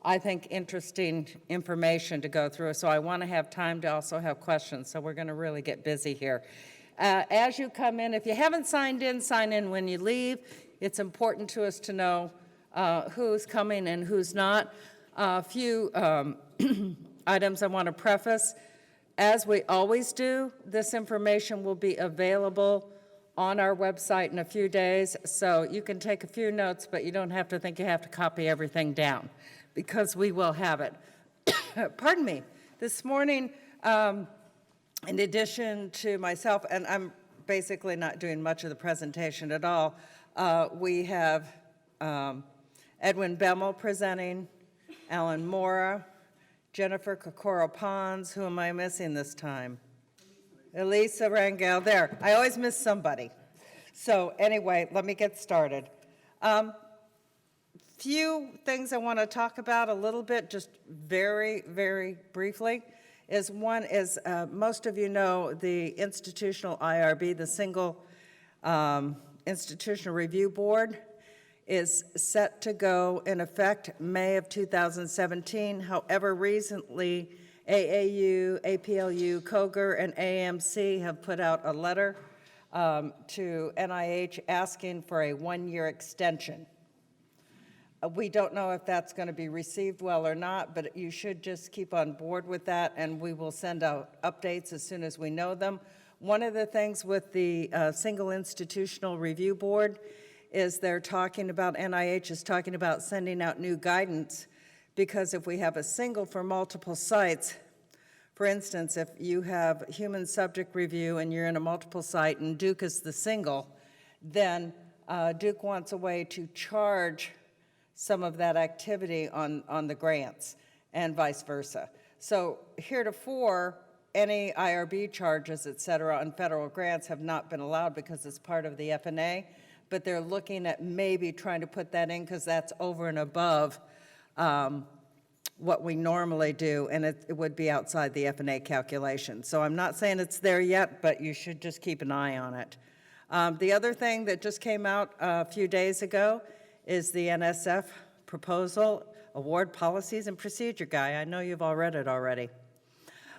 I think, interesting information to go through, so I want to have time to also have questions, so we're going to really get busy here. As you come in, if you haven't signed in, sign in when you leave. It's important to us to know who's coming and who's not. A few items I want to preface. As we always do, this information will be available on our website in a few days, so you can take a few notes, but you don't have to think you have to copy everything down, because we will have it. Pardon me. This morning, in addition to myself, and I'm basically not doing much of the presentation at all, we have Edwin Bemmel presenting, Alan Mora, Jennifer Kokoro-Pons, who am I missing this time? Elisa Rangel, there. I always miss somebody. So anyway, let me get started. Few things I want to talk about a little bit, just very, very briefly, is one is, most of you know, the institutional IRB, the single institutional review board, is set to go in effect May of 2017. However, recently, AAU, APLU, COGR, and AMC have put out a letter to NIH asking for a one-year extension. We don't know if that's going to be received well or not, but you should just keep on board with that, and we will send out updates as soon as we know them. One of the things with the Single Institutional Review Board is they're talking about, NIH is talking about sending out new guidance, because if we have a single for multiple sites, for instance, if you have human subject review and you're in a multiple site and Duke is the single, then Duke wants a way to charge some of that activity on the grants and vice versa. So heretofore, any IRB charges, et cetera, on federal grants have not been allowed because it's part of the FNA, but they're looking at maybe trying to put that in because that's over and above what we normally do, and it would be outside the FNA calculation. So I'm not saying it's there yet, but you should just keep an eye on it. The other thing that just came out a few days ago is the NSF proposal, Award Policies and Procedure Guide. I know you've all read it already.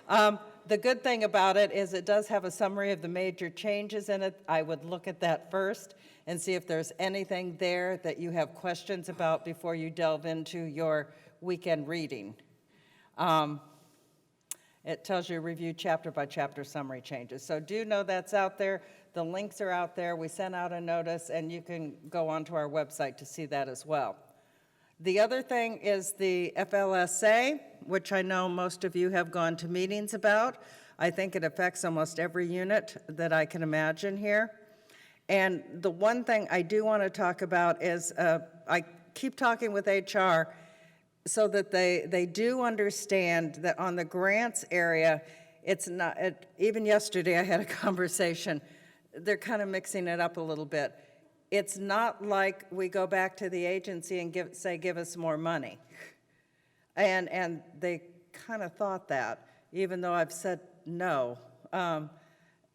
The good thing about it is it does have a summary of the major changes in it. I would look at that first and see if there's anything there that you have questions about before you delve into your weekend reading. It tells you review chapter by chapter summary changes. So do know that's out there. The links are out there. We sent out a notice, and you can go onto our website to see that as well. The other thing is the FLSA, which I know most of you have gone to meetings about. I think it affects almost every unit that I can imagine here. And the one thing I do want to talk about is I keep talking with HR so that they do understand that on the grants area, it's not, even yesterday I had a conversation, they're kind of mixing it up a little bit. It's not like we go back to the agency and say, give us more money. And they kind of thought that, even though I've said no.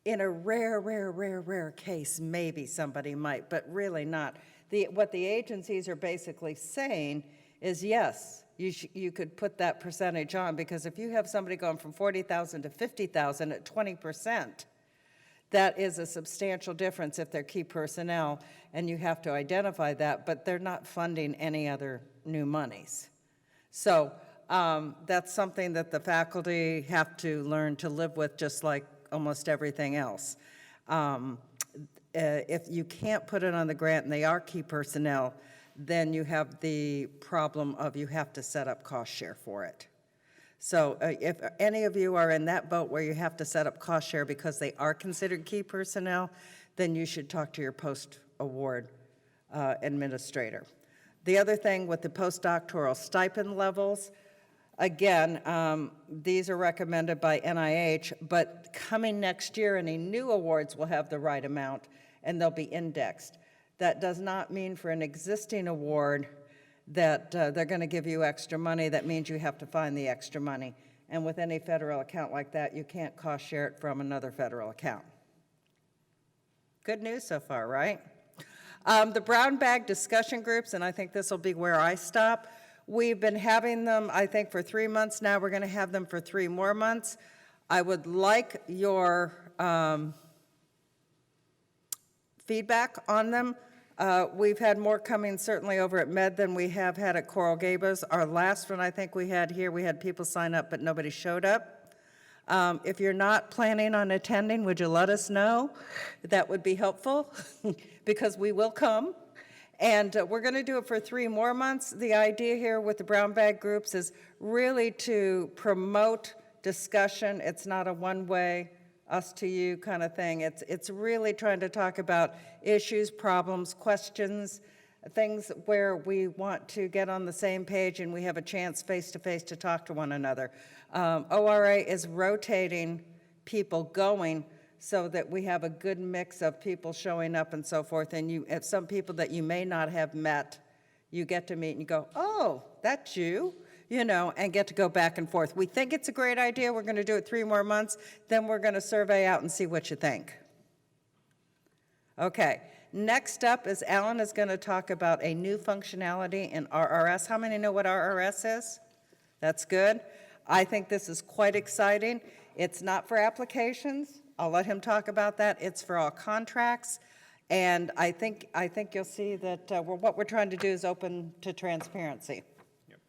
In a rare case, maybe somebody might, but really not. What the agencies are basically saying is, yes, you could put that percentage on, because if you have somebody going from 40,000 to 50,000 at 20%, that is a substantial difference if they're key personnel, and you have to identify that, but they're not funding any other new monies. So that's something that the faculty have to learn to live with, just like almost everything else. If you can't put it on the grant and they are key personnel, then you have the problem of you have to set up cost share for it. So if any of you are in that boat where you have to set up cost share because they are considered key personnel, then you should talk to your post-award administrator. The other thing with the postdoctoral stipend levels, again, these are recommended by NIH, but coming next year, any new awards will have the right amount and they'll be indexed. That does not mean for an existing award that they're going to give you extra money. That means you have to find the extra money. And with any federal account like that, you can't cost share it from another federal account. Good news so far, right? The brown bag discussion groups, and I think this will be where I stop. We've been having them, I think, for 3 months now. We're going to have them for 3 more months. I would like your feedback on them. We've had more coming certainly over at Med than we have had at Coral Gables. Our last one I think we had here, we had people sign up, but nobody showed up. If you're not planning on attending, would you let us know? That would be helpful because we will come. And we're going to do it for 3 more months. The idea here with the brown bag groups is really to promote discussion. It's not a one-way, us to you kind of thing. It's really trying to talk about issues, problems, questions, things where we want to get on the same page and we have a chance face-to-face to talk to one another. ORA is rotating people going so that we have a good mix of people showing up and so forth. And you, if some people that you may not have met, you get to meet and you go, oh, that's you, you know, and get to go back and forth. We think it's a great idea. We're going to do it 3 more months. Then we're going to survey out and see what you think. Okay. Next up is Alan is going to talk about a new functionality in RRS. How many know what RRS is? That's good. I think this is quite exciting. It's not for applications. I'll let him talk about that. It's for all contracts. And I think you'll see that what we're trying to do is open to transparency. Yep.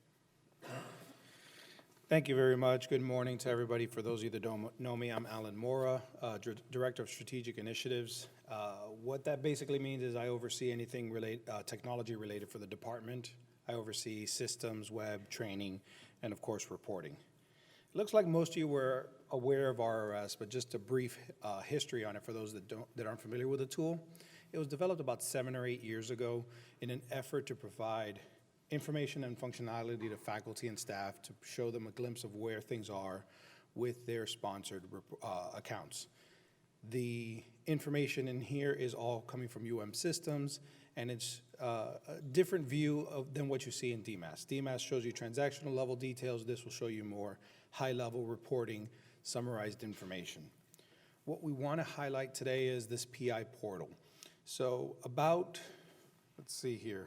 Thank you very much. Good morning to everybody. For those of you that don't know me, I'm Alan Mora, Director of Strategic Initiatives. What that basically means is I oversee anything technology related for the department. I oversee systems, web, training, and of course reporting. It looks like most of you were aware of RRS, but just a brief history on it for those that aren't familiar with the tool. It was developed about 7 or 8 years ago in an effort to provide information and functionality to faculty and staff to show them a glimpse of where things are with their sponsored accounts. The information in here is all coming from Systems, and it's a different view than what you see in DMAS. DMAS shows you transactional level details. This will show you more high-level reporting, summarized information. What we want to highlight today is this PI portal. So about, let's see here,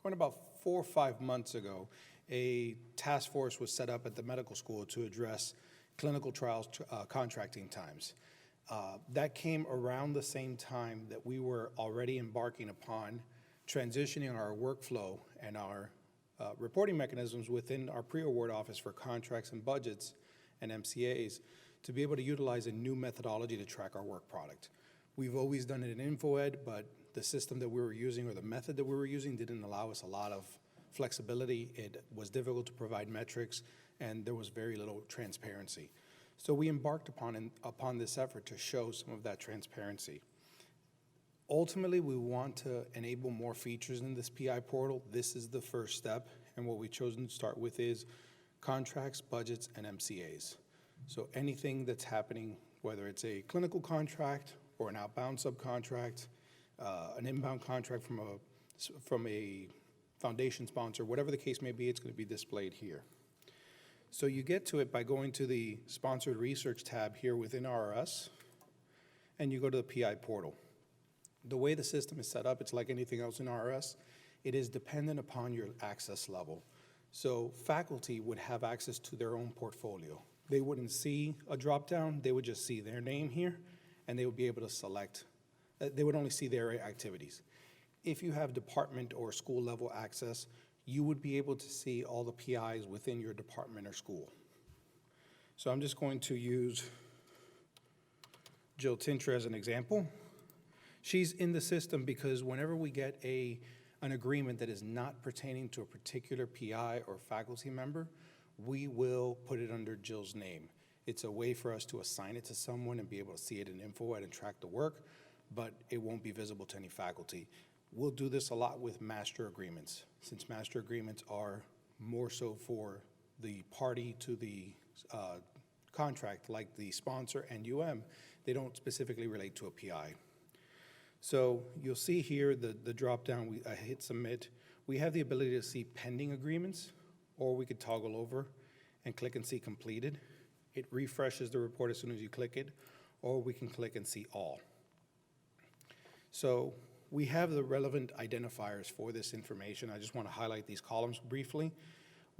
going about 4 or 5 months ago, a task force was set up at the medical school to address clinical trials contracting times. That came around the same time that we were already embarking upon transitioning our workflow and our reporting mechanisms within our pre-award office for contracts and budgets and MCAs to be able to utilize a new methodology to track our work product. We've always done it in InfoEd, but the system that we were using or the method that we were using didn't allow us a lot of flexibility. It was difficult to provide metrics, and there was very little transparency. So we embarked upon this effort to show some of that transparency. Ultimately, we want to enable more features in this PI portal. This is the first step, and what we've chosen to start with is contracts, budgets, and MCAs. So anything that's happening, whether it's a clinical contract or an outbound subcontract, an inbound contract from a foundation sponsor, whatever the case may be, it's going to be displayed here. So you get to it by going to the Sponsored Research tab here within RRS, and you go to the PI portal. The way the system is set up, it's like anything else in RRS. It is dependent upon your access level. So faculty would have access to their own portfolio. They wouldn't see a drop-down. They would just see their name here, and they would be able to select. They would only see their activities. If you have department or school level access, you would be able to see all the PIs within your department or school. So I'm just going to use Jill Tintra as an example. She's in the system because whenever we get an agreement that is not pertaining to a particular PI or faculty member, we will put it under Jill's name. It's a way for us to assign it to someone and be able to see it in InfoEd and track the work, but it won't be visible to any faculty. We'll do this a lot with master agreements, since master agreements are more so for the party to the contract, like the sponsor and they don't specifically relate to a PI. So you'll see here the drop down, I hit submit. We have the ability to see pending agreements, or we could toggle over and click and see completed. It refreshes the report as soon as you click it, or we can click and see all. So we have the relevant identifiers for this information. I just want to highlight these columns briefly.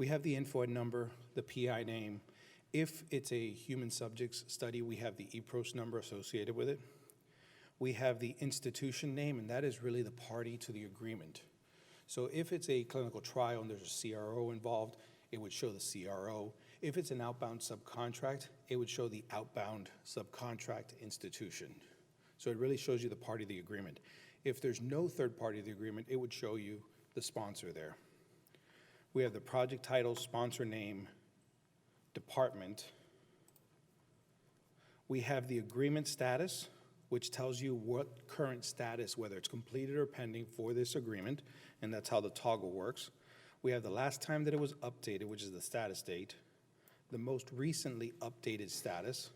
We have the info number, the PI name. If it's a human subjects study, we have the EPROS number associated with it. We have the institution name, and that is really the party to the agreement. So if it's a clinical trial and there's a CRO involved, it would show the CRO. If it's an outbound subcontract, it would show the outbound subcontract institution. So it really shows you the party of the agreement. If there's no third party of the agreement, it would show you the sponsor there. We have the project title, sponsor name, department. We have the agreement status, which tells you what current status, whether it's completed or pending for this agreement, and that's how the toggle works. We have the last time that it was updated, which is the status date, the most recently updated status,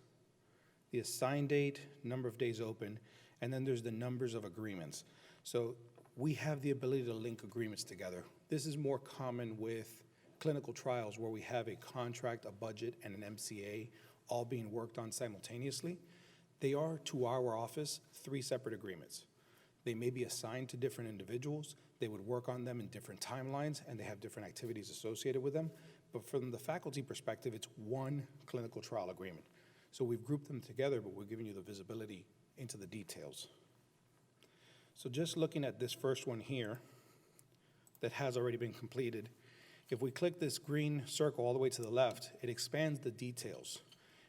the assigned date, number of days open, and then there's the numbers of agreements. So we have the ability to link agreements together. This is more common with clinical trials where we have a contract, a budget, and an MCA all being worked on simultaneously. They are, to our office, 3 separate agreements. They may be assigned to different individuals. They would work on them in different timelines, and they have different activities associated with them. But from the faculty perspective, it's one clinical trial agreement. So we've grouped them together, but we're giving you the visibility into the details. So just looking at this first one here that has already been completed, if we click this green circle all the way to the left, it expands the details.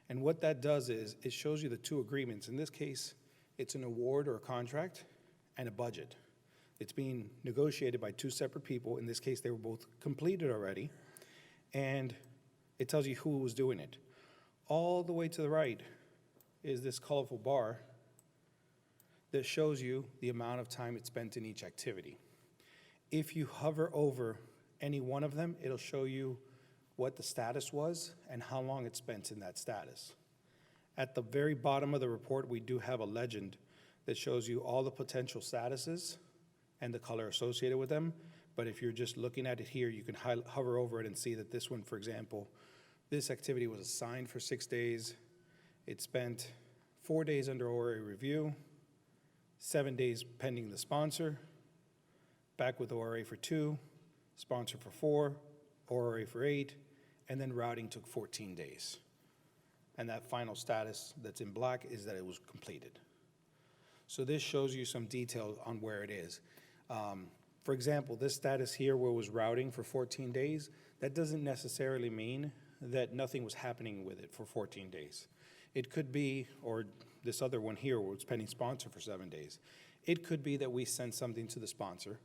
And what that does is it shows you the 2 agreements. In this case, it's an award or a contract and a budget. It's being negotiated by 2 separate people. In this case, they were both completed already. And it tells you who was doing it. All the way to the right is this colorful bar that shows you the amount of time it's spent in each activity. If you hover over any one of them, it'll show you what the status was and how long it's spent in that status. At the very bottom of the report, we do have a legend that shows you all the potential statuses and the color associated with them. But if you're just looking at it here, you can hover over it and see that this one, for example, this activity was assigned for 6 days. It spent 4 days under ORA review, 7 days pending the sponsor, back with ORA for 2, sponsor for 4, ORA for 8, and then routing took 14 days. And that final status that's in black is that it was completed. So this shows you some detail on where it is. For example, this status here where it was routing for 14 days, that doesn't necessarily mean that nothing was happening with it for 14 days. It could be, or this other one here where it's pending sponsor for 7 days. It could be that we sent something to the sponsor.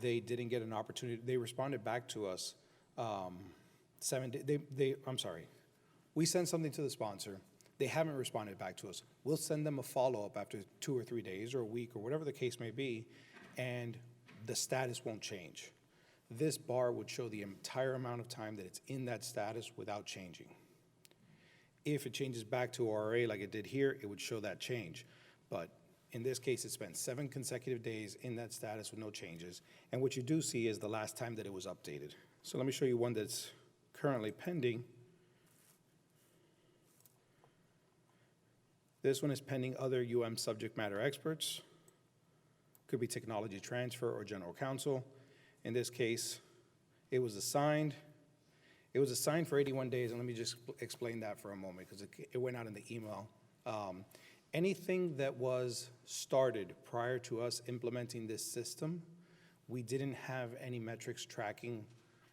They didn't get an opportunity. They responded back to us 7 days. I'm sorry. We sent something to the sponsor. They haven't responded back to us. We'll send them a follow-up after 2 or 3 days or a week or whatever the case may be, and the status won't change. This bar would show the entire amount of time that it's in that status without changing. If it changes back to ORA like it did here, it would show that change. But in this case, it spent 7 consecutive days in that status with no changes. And what you do see is the last time that it was updated. So let me show you one that's currently pending. This one is pending other subject matter experts. Could be technology transfer or general counsel. In this case, it was assigned. It was assigned for 81 days, and let me just explain that for a moment because it went out in the email. Anything that was started prior to us implementing this system, we didn't have any metrics tracking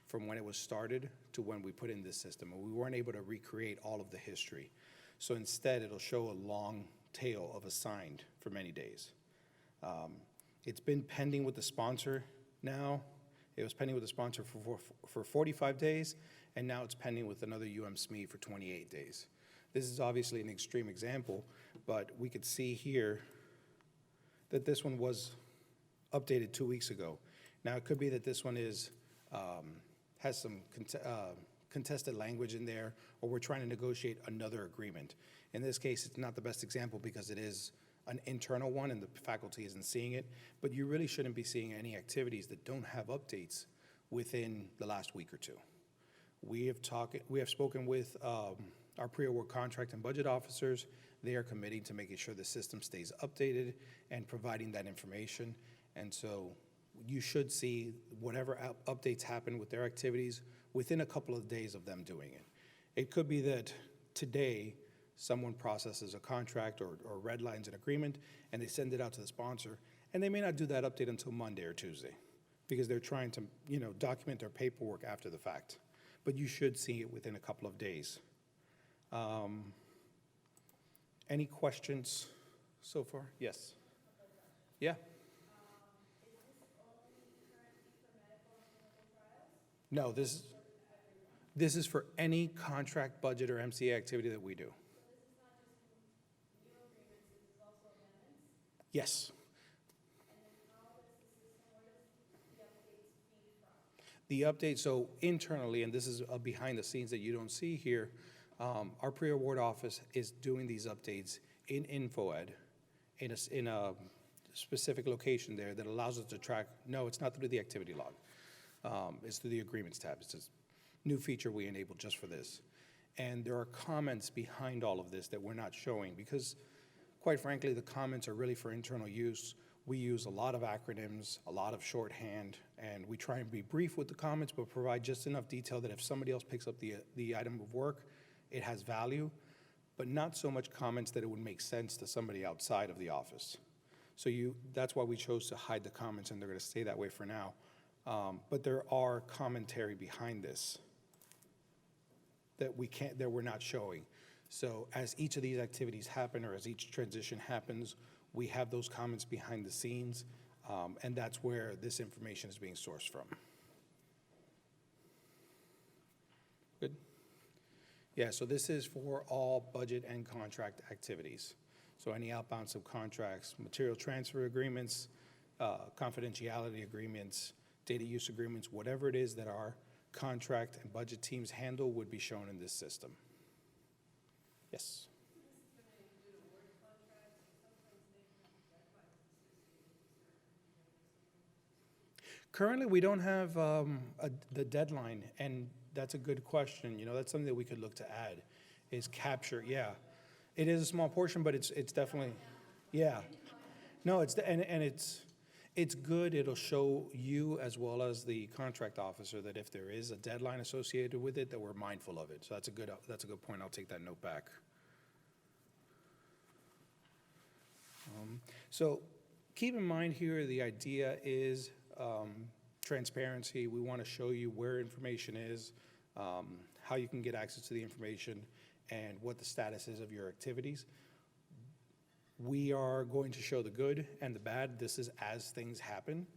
from when it was started to when we put in this system, and we weren't able to recreate all of the history. So instead, it'll show a long tail of assigned for many days. It's been pending with the sponsor now. It was pending with the sponsor for 45 days, and now it's pending with another SME for 28 days. This is obviously an extreme example, but we could see here that this one was updated 2 weeks ago. Now, it could be that this one is has some contested language in there, or we're trying to negotiate another agreement. In this case, it's not the best example because it is an internal one and the faculty isn't seeing it, but you really shouldn't be seeing any activities that don't have updates within the last week or 2. We have spoken with our pre-award contract and budget officers. They are committing to making sure the system stays updated and providing that information. And so you should see whatever updates happen with their activities within a couple of days of them doing it. It could be that today, someone processes a contract or redlines an agreement, and they send it out to the sponsor, and they may not do that update until Monday or Tuesday, because they're trying to, document their paperwork after the fact. But you should see it within a couple of days. Any questions so far? Yes? Yeah? No, this is for any contract, budget, or MCA activity that we do. Yes. The update, so internally, and this is behind the scenes that you don't see here, our pre-award office is doing these updates in InfoEd in a specific location there that allows us to track. No, it's not through the activity log. It's through the agreements tab. It's a new feature we enabled just for this. And there are comments behind all of this that we're not showing because, quite frankly, the comments are really for internal use. We use a lot of acronyms, a lot of shorthand, and we try and be brief with the comments, but provide just enough detail that if somebody else picks up the item of work, it has value, but not so much comments that it would make sense to somebody outside of the office. So that's why we chose to hide the comments, and they're going to stay that way for now. But there are commentary behind this that we're not showing. So as each of these activities happen, or as each transition happens, we have those comments behind the scenes, and that's where this information is being sourced from. Good? Yeah, so this is for all budget and contract activities. So any outbound subcontracts, material transfer agreements, confidentiality agreements, data use agreements, whatever it is that our contract and budget teams handle would be shown in this system. Yes? Currently, we don't have the deadline, and that's a good question. That's something that we could look to add, is capture. Yeah, it is a small portion, but it's definitely, yeah. No, it's good. It'll show you as well as the contract officer that if there is a deadline associated with it, that we're mindful of it. So that's a good point. I'll take that note back. So keep in mind here, the idea is transparency. We want to show you where information is, how you can get access to the information, and what the status is of your activities. We are going to show the good and the bad. This is as things happen.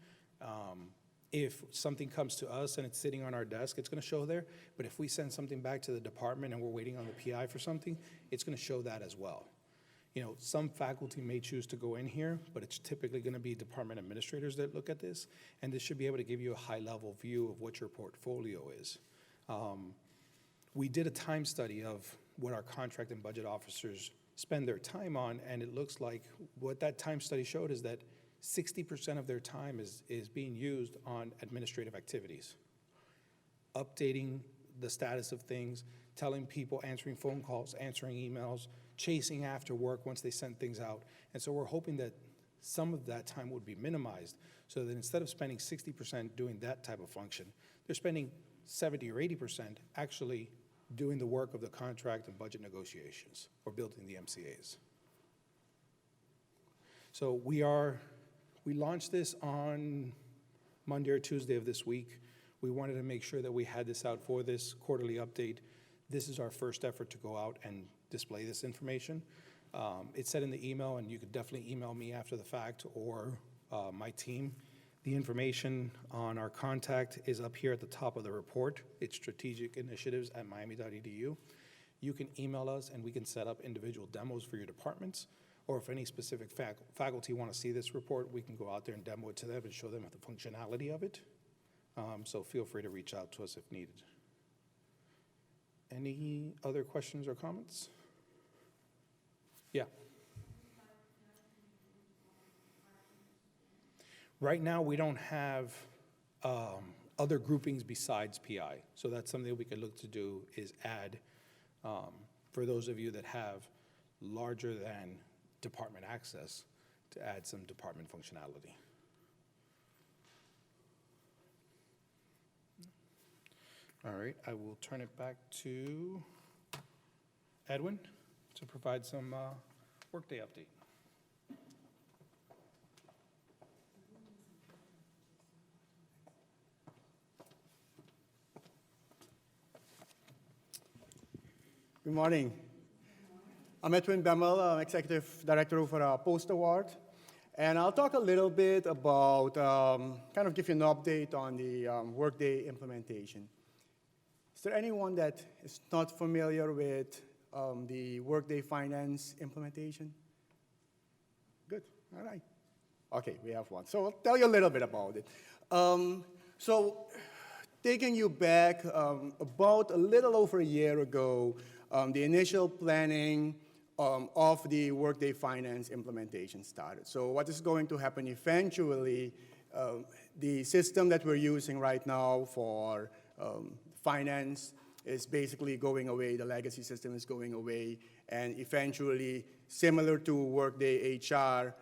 If something comes to us and it's sitting on our desk, it's going to show there. But if we send something back to the department and we're waiting on the PI for something, it's going to show that as well. Some faculty may choose to go in here, but it's typically going to be department administrators that look at this, and this should be able to give you a high-level view of what your portfolio is. We did a time study of what our contract and budget officers spend their time on, and it looks like what that time study showed is that 60% of their time is being used on administrative activities, updating the status of things, telling people, answering phone calls, answering emails, chasing after work once they send things out. And so we're hoping that some of that time would be minimized so that instead of spending 60% doing that type of function, they're spending 70 or 80% actually doing the work of the contract and budget negotiations or building the MCAs. So we launched this on Monday or Tuesday of this week. We wanted to make sure that we had this out for this quarterly update. This is our first effort to go out and display this information. It's said in the email, and you could definitely email me after the fact or my team. The information on our contact is up here at the top of the report. It's strategicinitiatives@miami.edu. You can email us, and we can set up individual demos for your departments, or if any specific faculty want to see this report, we can go out there and demo it to them and show them the functionality of it. So feel free to reach out to us if needed. Any other questions or comments? Yeah. Right now, we don't have other groupings besides PI. So that's something we could look to do is add, for those of you that have larger than department access, to add some department functionality. All right, I will turn it back to Edwin to provide some workday update. Good morning. I'm Edwin Bemmel, I'm Executive Director for Post Award, and I'll talk a little bit about, kind of give you an update on the Workday implementation. Is there anyone that is not familiar with the Workday Finance implementation? Good, all right. Okay, we have one. So I'll tell you a little bit about it. So taking you back about a little over a year ago, the initial planning of the Workday Finance implementation started. So what is going to happen eventually, the system that we're using right now for finance is basically going away. The legacy system is going away. And eventually, similar to Workday HR,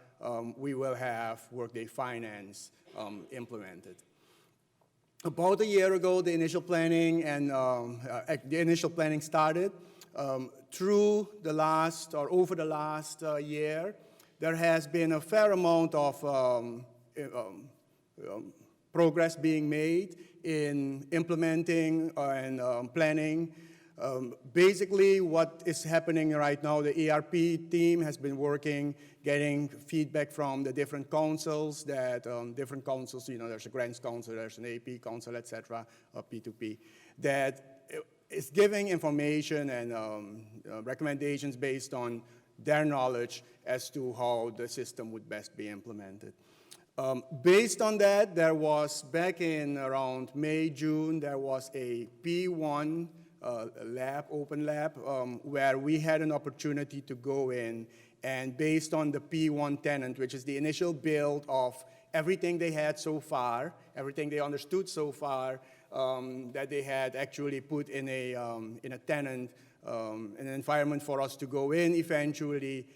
we will have Workday Finance implemented. About a year ago, the initial planning started. Through the last, or over the last year, there has been a fair amount of progress being made in implementing and planning. Basically, what is happening right now, the ERP team has been working, getting feedback from the different councils, that different councils, you know, there's a grants council, there's an AP council, et cetera, P2P, that is giving information and recommendations based on their knowledge as to how the system would best be implemented. Based on that, there was, back in around May, June, there was a P1 lab, open lab, where we had an opportunity to go in, and based on the P1 tenant, which is the initial build of everything they had so far, everything they understood so far, that they had actually put in a tenant, an environment for us to go in eventually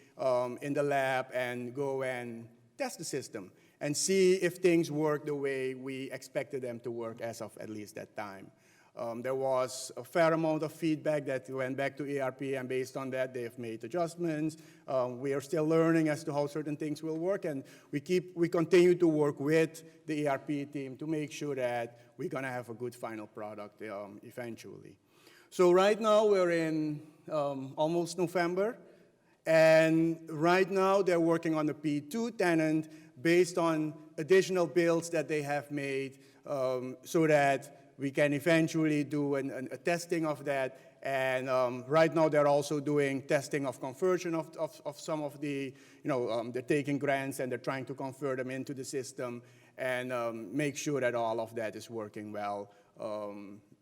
in the lab and go and test the system and see if things work the way we expected them to work as of at least that time. There was a fair amount of feedback that went back to ERP, and based on that, they've made adjustments. We are still learning as to how certain things will work, and we continue to work with the ERP team to make sure that we're going to have a good final product eventually. So right now, we're in almost November, and right now, they're working on the P2 tenant based on additional builds that they have made so that we can eventually do a testing of that. And right now, they're also doing testing of conversion of some of the, they're taking grants and they're trying to convert them into the system and make sure that all of that is working well.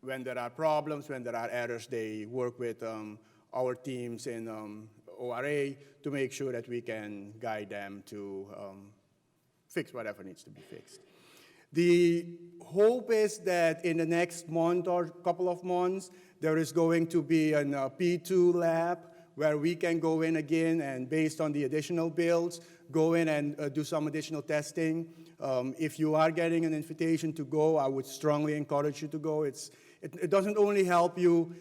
When there are problems, when there are errors, they work with our teams in ORA to make sure that we can guide them to fix whatever needs to be fixed. The hope is that in the next month or couple of months, there is going to be a P2 lab where we can go in again and, based on the additional builds, go in and do some additional testing. If you are getting an invitation to go, I would strongly encourage you to go. It doesn't only help you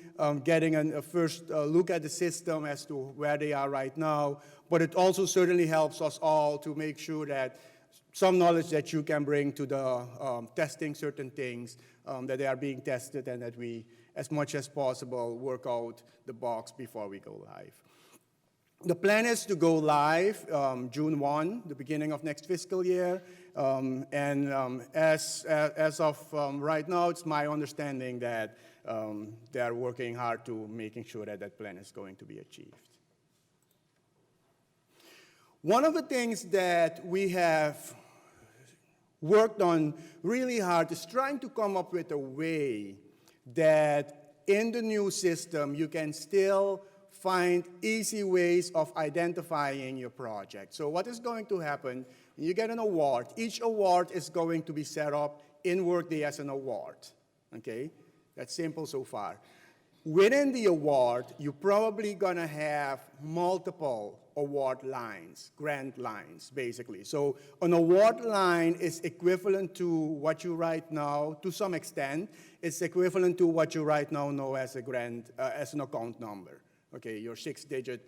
getting a first look at the system as to where they are right now, but it also certainly helps us all to make sure that some knowledge that you can bring to the testing certain things, that they are being tested, and that we, as much as possible, work out the bugs before we go live. The plan is to go live June 1, the beginning of next fiscal year. As of right now, it's my understanding that they are working hard to making sure that that plan is going to be achieved. One of the things that we have worked on really hard is trying to come up with a way that in the new system you can still find easy ways of identifying your project. So what is going to happen, when you get an award, each award is going to be set up in Workday as an award, okay? That's simple so far. Within the award, you're probably gonna have multiple award lines, grant lines, basically. So an award line is equivalent to what you right now, to some extent, it's equivalent to what you right now know as a grant, as an account number, okay, your 6-digit,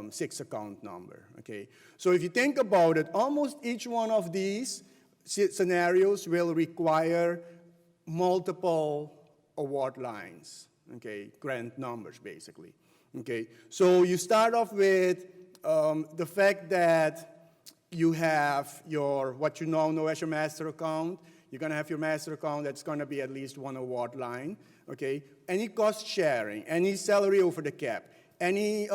6 account number, okay. So if you think about it, almost each one of these scenarios will require multiple award lines, okay, grant numbers, basically, okay. So you start off with the fact that you have your, what you now know as your master account. You're going to have your master account that's going to be at least one award line, okay? Any cost sharing, any salary over the cap, any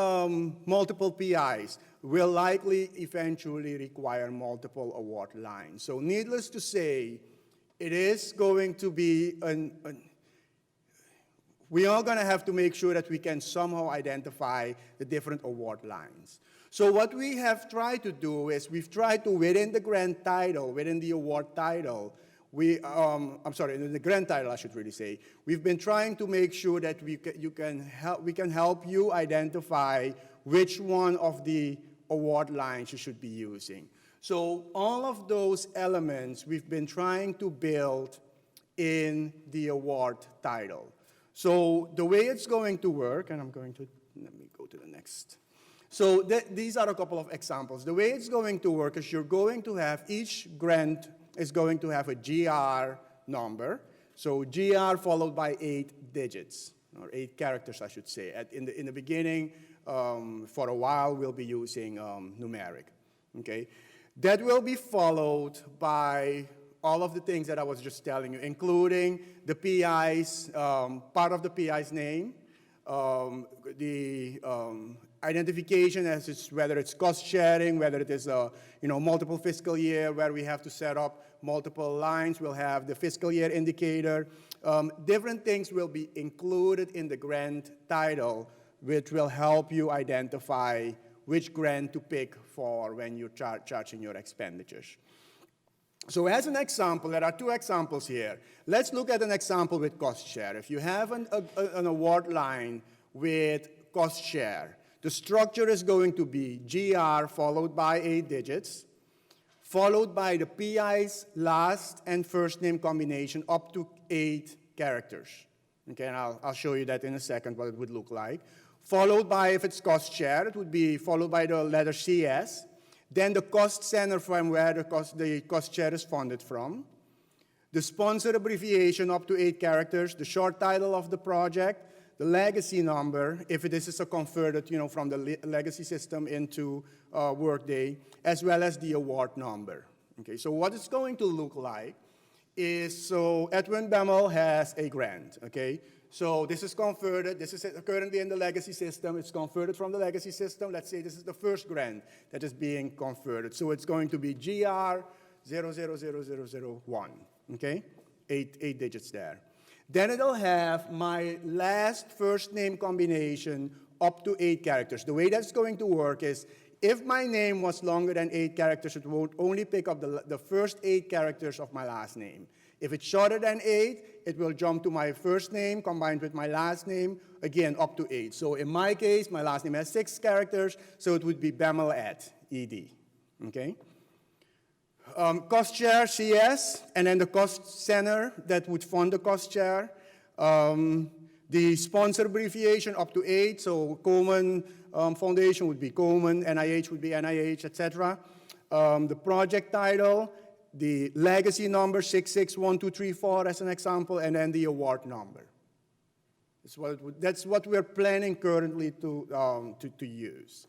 multiple PIs will likely eventually require multiple award lines. So needless to say, it is going to be we are going to have to make sure that we can somehow identify the different award lines. So what we have tried to do is we've tried to, within the grant title, within the award title, I'm sorry, in the grant title, I should really say, we've been trying to make sure that we can help you identify which one of the award lines you should be using. So all of those elements we've been trying to build in the award title. So the way it's going to work, and let me go to the next. So these are a couple of examples. The way it's going to work is you're going to have, each grant is going to have a GR number. So GR followed by 8 digits, or 8 characters, I should say. In the beginning, for a while, we'll be using numeric, okay? That will be followed by all of the things that I was just telling you, including the PI's, part of the PI's name, the identification as it's, whether it's cost sharing, whether it is a multiple fiscal year where we have to set up multiple lines. We'll have the fiscal year indicator. Different things will be included in the grant title, which will help you identify which grant to pick for when you're charging your expenditures. So as an example, there are 2 examples here. Let's look at an example with cost share. If you have an award line with cost share, the structure is going to be GR followed by 8 digits, followed by the PI's last and first name combination up to 8 characters. Okay, and I'll show you that in a second, what it would look like. Followed by, if it's cost share, it would be followed by the letter CS. Then the cost center from where the cost share is funded from. The sponsor abbreviation up to 8 characters, the short title of the project, the legacy number, if this is a converted, from the legacy system into Workday, as well as the award number. Okay, so what it's going to look like is, so Edwin Bemmel has a grant, okay? So this is converted, this is currently in the legacy system, it's converted from the legacy system. Let's say this is the first grant that is being converted. So it's going to be GR 000001, okay? 8 digits there. Then it'll have my last first name combination up to 8 characters. The way that's going to work is, if my name was longer than 8 characters, it won't only pick up the first 8 characters of my last name. If it's shorter than 8, it will jump to my first name combined with my last name, again, up to 8. So in my case, my last name has 6 characters, so it would be Bemmel at ED, okay? Cost share, CS, and then the cost center that would fund the cost share. The sponsor abbreviation up to 8, so Komen Foundation would be Komen, NIH would be NIH, etc. The project title, the legacy number 661234 as an example, and then the award number. That's what we're planning currently to use.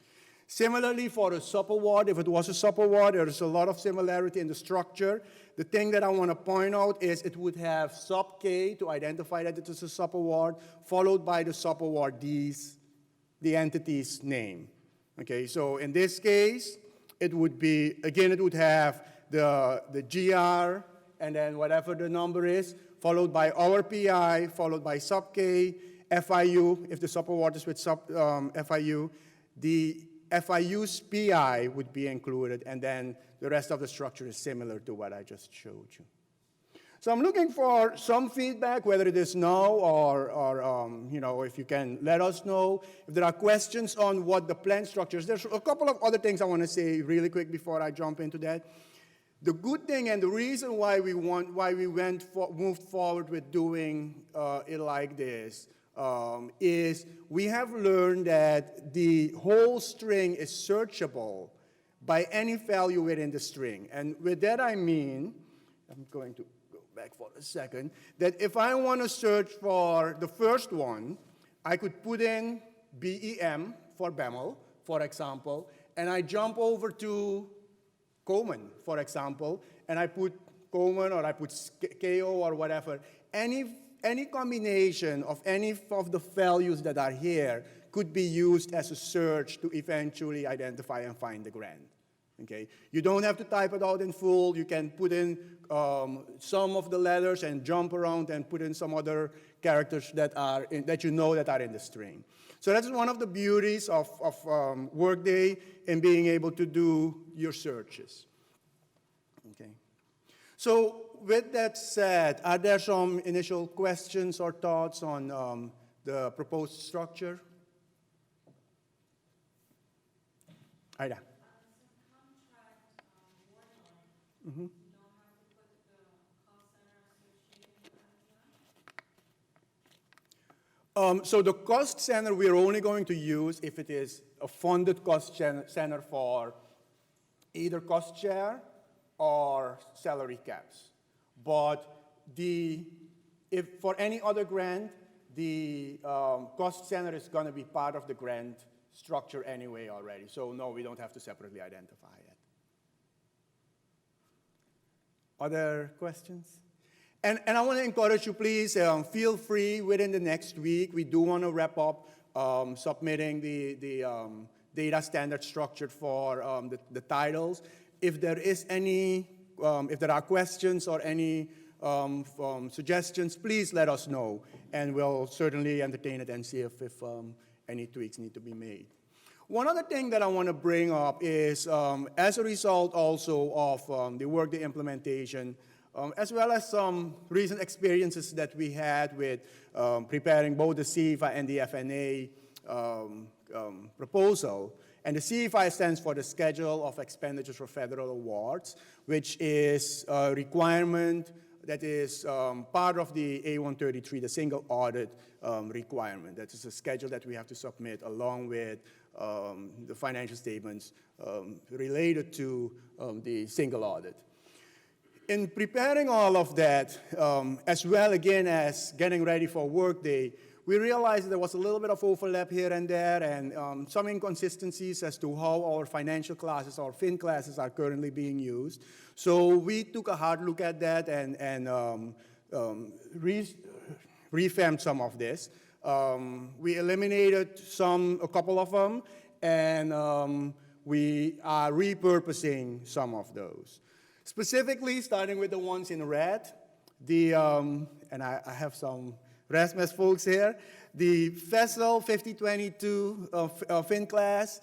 Similarly, for a sub-award, if it was a sub-award, there's a lot of similarity in the structure. The thing that I want to point out is it would have sub-K to identify that it is a sub-award, followed by the sub-awardees, the entity's name. Okay, so in this case, it would be, again, it would have the GR, and then whatever the number is, followed by our PI, followed by sub-K, FIU, if the sub-award is with FIU, the FIU's PI would be included, and then the rest of the structure is similar to what I just showed you. So I'm looking for some feedback, whether it is now or if you can let us know. If there are questions on what the plan structure is. There's a couple of other things I want to say really quick before I jump into that. The good thing and the reason why we moved forward with doing it like this is we have learned that the whole string is searchable by any value within the string. And with that I mean, I'm going to go back for a second, that if I want to search for the first one, I could put in BEM for Bemel, for example, and I jump over to Coleman, for example, and I put Coleman or I put KO or whatever. Any combination of any of the values that are here could be used as a search to eventually identify and find the grant. Okay? You don't have to type it out in full. You can put in some of the letters and jump around and put in some other characters that are that you know that are in the string. So that's one of the beauties of Workday in being able to do your searches. Okay. So with that said, are there some initial questions or thoughts on the proposed structure? Ida. Mm-hmm. So the cost center we're only going to use if it is a funded cost center for either cost share or salary caps. But if for any other grant, the cost center is going to be part of the grant structure anyway already. So no, we don't have to separately identify it. Other questions? And I want to encourage you, please, feel free within the next week. We do want to wrap up submitting the data standard structure for the titles. If there is any, if there are questions or any suggestions, please let us know. And we'll certainly entertain it and see if any tweaks need to be made. One other thing that I want to bring up is, as a result also of the Workday implementation, as well as some recent experiences that we had with preparing both the CFI and the FNA proposal. And the CFI stands for the Schedule of Expenditures for Federal Awards, which is a requirement that is part of the A133, the single audit requirement. That is a schedule that we have to submit along with the financial statements related to the single audit. In preparing all of that, as well again as getting ready for Workday, we realized there was a little bit of overlap here and there and some inconsistencies as to how our financial classes, our fin classes are currently being used. So we took a hard look at that and revamped some of this. We eliminated a couple of them, and we are repurposing some of those. Specifically, starting with the ones in red, and I have some Rasmus folks here, the Vessel 5022 fin class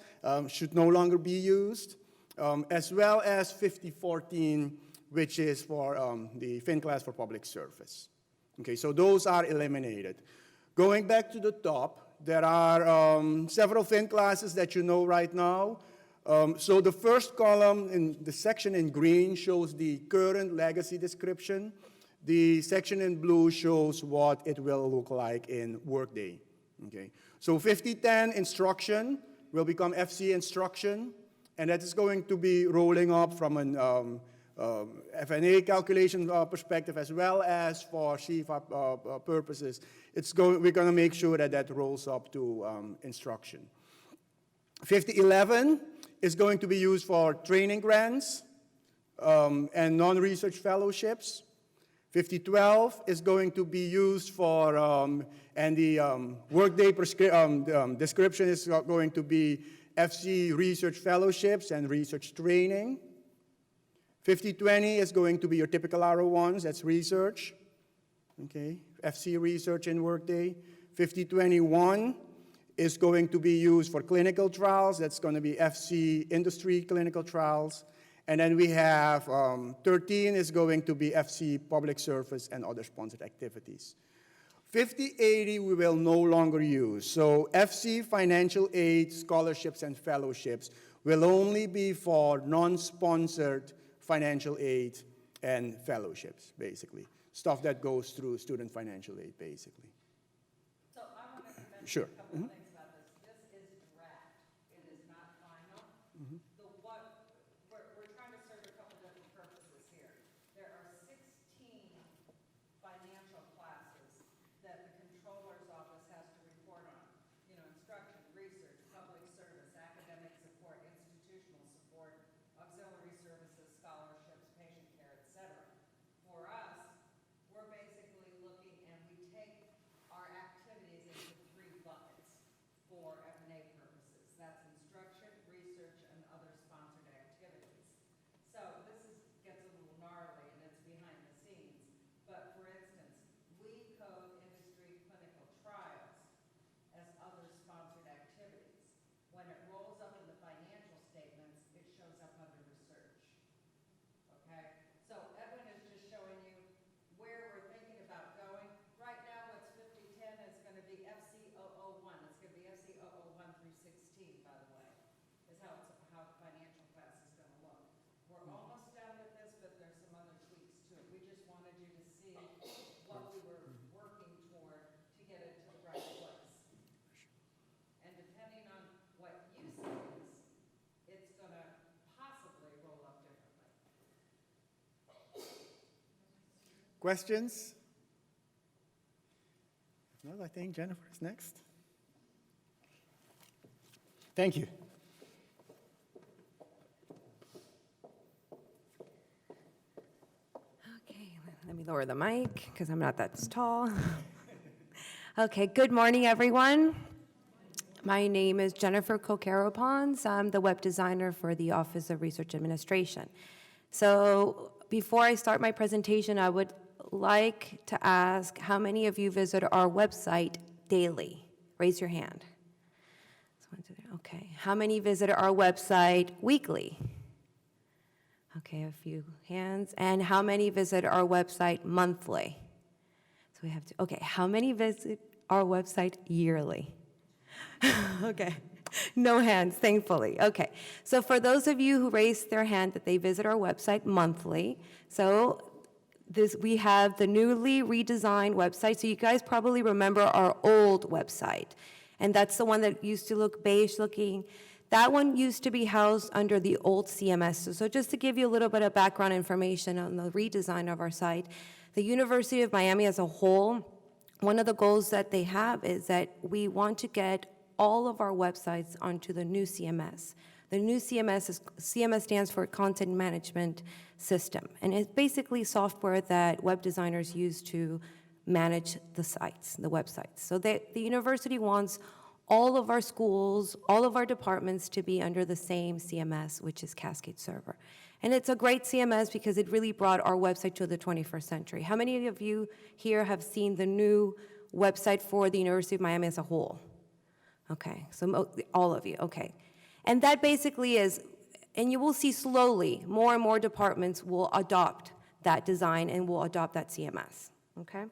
should no longer be used, as well as 5014, which is for the fin class for public service. Okay, so those are eliminated. Going back to the top, there are several fin classes that you know right now. So the first column in the section in green shows the current legacy description. The section in blue shows what it will look like in Workday. Okay. So 5010 instruction will become FC instruction, and that is going to be rolling up from an FNA calculation perspective as well as for CFA purposes. We're going to make sure that that rolls up to instruction. 5011 is going to be used for training grants and non-research fellowships. 5012 is going to be used for, and the Workday description is going to be FC research fellowships and research training. 5020 is going to be your typical R01s, that's research. Okay, FC research in Workday. 5021 is going to be used for clinical trials. That's going to be FC industry clinical trials. And then we have 13 is going to be FC, public service, and other sponsored activities. 50/80 we will no longer use. So FC, financial aid, scholarships, and fellowships will only be for non-sponsored financial aid and fellowships, basically. Stuff that goes through student financial aid, basically. So I want to mention Sure. a couple of things about this. This is draft. It is not final. We're trying to serve a couple different purposes here. There are 16 financial classes that the controller's office has to report on. You know, instruction, research, public service, academic support, institutional support, auxiliary services, scholarships, patient care, et cetera. For us, we're basically looking and we take our activities into 3 buckets for F&A purposes. That's instruction, research, and other sponsored activities. So gets a little gnarly and it's behind the scenes. But for instance, we code industry clinical trials as other sponsored activities. When it rolls up in the financial statements, it shows up under research. Okay? So Edwin is just showing you where we're thinking about going. Right now, what's 5010 is going to be FC001. It's going to be FC001 through 16, by the way, is how the financial class is going to look. We're almost done with this, but there's some other tweaks to it. We just wanted you to see what we were working toward to get it to the right place. And depending on what use it is, it's going to possibly roll up differently. Questions? If not, I think Jennifer is next. Thank you. Okay, let me lower the mic because I'm not that tall. Okay, good morning, everyone. My name is Jennifer Coquero-Pons. I'm the web designer for the Office of Research Administration. So before I start my presentation, I would like to ask how many of you visit our website daily? Raise your hand. Okay. How many visit our website weekly? Okay, a few hands. And how many visit our website monthly? So we have to, okay, how many visit our website yearly? Okay, no hands, thankfully. Okay, so for those of you who raised their hand that they visit our website monthly, we have the newly redesigned website. So you guys probably remember our old website, and that's the one that used to look beige looking. That one used to be housed under the old CMS. So just to give you a little bit of background information on the redesign of our site, the University of Miami as a whole, one of the goals that they have is that we want to get all of our websites onto the new CMS. The new CMS stands for Content Management System, and it's basically software that web designers use to manage the sites, the websites. So the university wants all of our schools, all of our departments to be under the same CMS, which is Cascade Server. And it's a great CMS because it really brought our website to the 21st century. How many of you here have seen the new website for the University of Miami as a whole? Okay, so all of you, okay. And that basically is, and you will see slowly, more and more departments will adopt that design and will adopt that CMS, okay?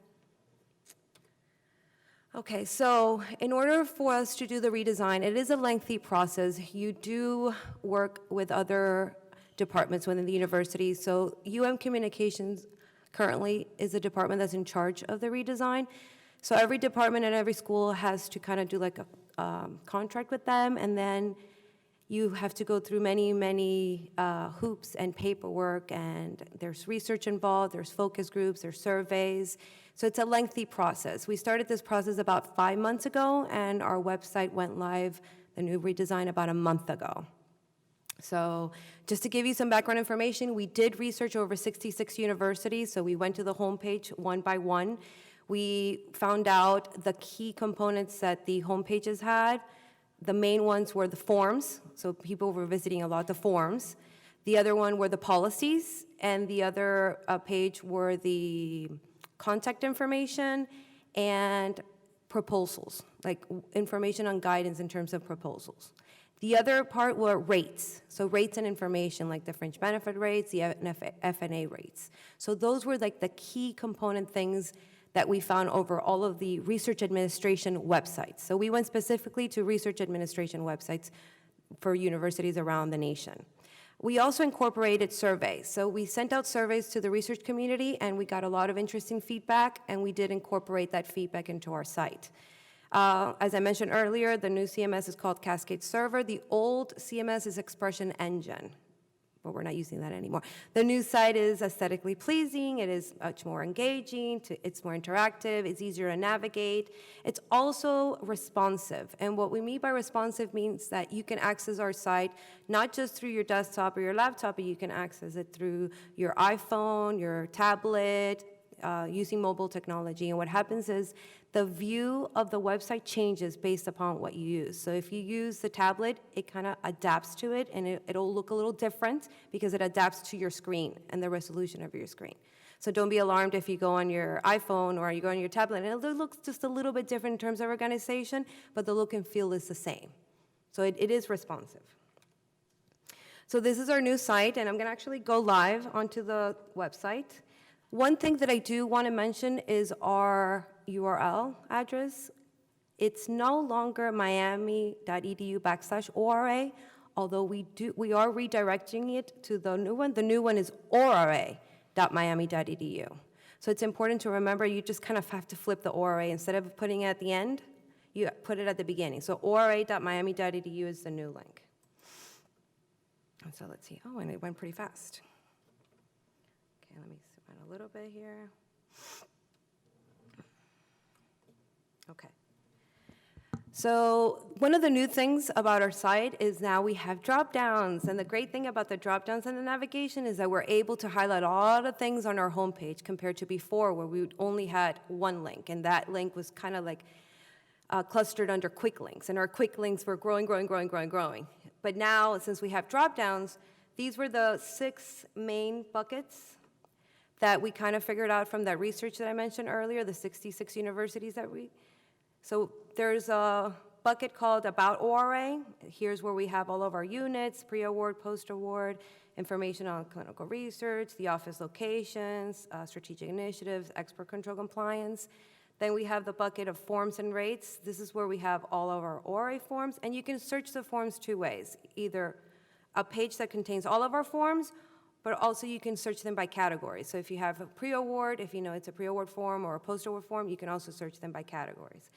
Okay, so in order for us to do the redesign, it is a lengthy process. You do work with other departments within the university. So Communications currently is a department that's in charge of the redesign. So every department and every school has to kind of do like a contract with them, and then you have to go through many hoops and paperwork, and there's research involved, there's focus groups, there's surveys. So it's a lengthy process. We started this process about 5 months ago, and our website went live, the new redesign, about a month ago. So just to give you some background information, we did research over 66 universities, so we went to the homepage one by one. We found out the key components that the homepages had. The main ones were the forms, so people were visiting a lot, the forms. The other one were the policies, and the other page were the contact information and proposals, like information on guidance in terms of proposals. The other part were rates. So rates and information, like the fringe benefit rates, the FNA rates. So those were like the key component things that we found over all of the research administration websites. So we went specifically to research administration websites for universities around the nation. We also incorporated surveys. So we sent out surveys to the research community, and we got a lot of interesting feedback, and we did incorporate that feedback into our site. As I mentioned earlier, the new CMS is called Cascade Server. The old CMS is Expression Engine, but we're not using that anymore. The new site is aesthetically pleasing, it is much more engaging, it's more interactive, it's easier to navigate. It's also responsive, and what we mean by responsive means that you can access our site not just through your desktop or your laptop, but you can access it through your iPhone, your tablet, using mobile technology. And what happens is the view of the website changes based upon what you use. So if you use the tablet, it kind of adapts to it, and it'll look a little different because it adapts to your screen and the resolution of your screen. So don't be alarmed if you go on your iPhone or you go on your tablet, and it looks just a little bit different in terms of organization, but the look and feel is the same. So it is responsive. So this is our new site, and I'm going to actually go live onto the website. One thing that I do want to mention is our URL address. It's no longer miami.edu/ORA, although we are redirecting it to the new one. The new one is ORA.miami.edu. So it's important to remember you just kind of have to flip the ORA. Instead of putting it at the end, you put it at the beginning. So ORA.miami.edu is the new link. And so let's see. Oh, and it went pretty fast. Okay, let me run a little bit here. Okay. So one of the new things about our site is now we have drop-downs, and the great thing about the drop-downs and the navigation is that we're able to highlight all the things on our homepage compared to before where we only had one link, and that link was kind of like clustered under quick links, and our quick links were growing. But now, since we have drop-downs, these were the 6 main buckets that we kind of figured out from that research that I mentioned earlier, the 66 universities that so there's a bucket called About ORA. Here's where we have all of our units, pre-award, post-award, information on clinical research, the office locations, strategic initiatives, expert control compliance. Then we have the bucket of forms and rates. This is where we have all of our ORA forms, and you can search the forms 2 ways, either a page that contains all of our forms, but also you can search them by category. So if you have a pre-award, if you know it's a pre-award form or a post-award form, you can also search them by categories.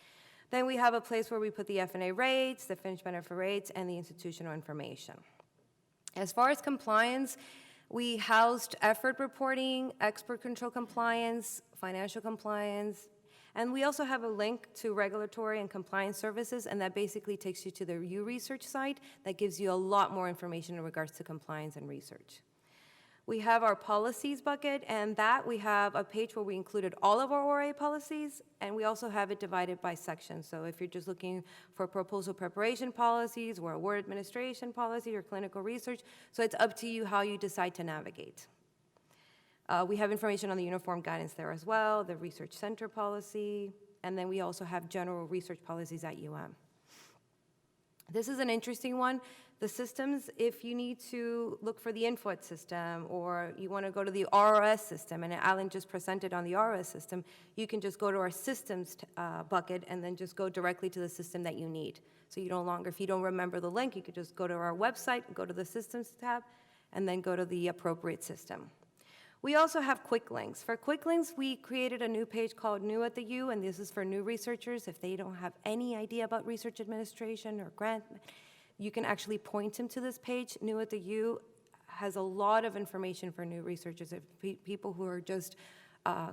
Then we have a place where we put the FNA rates, the fringe benefit rates, and the institutional information. As far as compliance, we housed effort reporting, expert control compliance, financial compliance, and we also have a link to regulatory and compliance services, and that basically takes you to the U-Research site that gives you a lot more information in regards to compliance and research. We have our policies bucket, and that we have a page where we included all of our ORA policies, and we also have it divided by sections. So if you're just looking for proposal preparation policies or award administration policy or clinical research, so it's up to you how you decide to navigate. We have information on the uniform guidance there as well, the research center policy, and then we also have general research policies at UM. This is an interesting one. The systems, if you need to look for the input system or you want to go to the RS system, and Alan just presented on the RS system, you can just go to our systems bucket and then just go directly to the system that you need. So you no longer, if you don't remember the link, you could just go to our website, go to the systems tab, and then go to the appropriate system. We also have quick links. For quick links, we created a new page called New at the U, and this is for new researchers. If they don't have any idea about research administration or grant, you can actually point them to this page. New at the U has a lot of information for new researchers, people who are just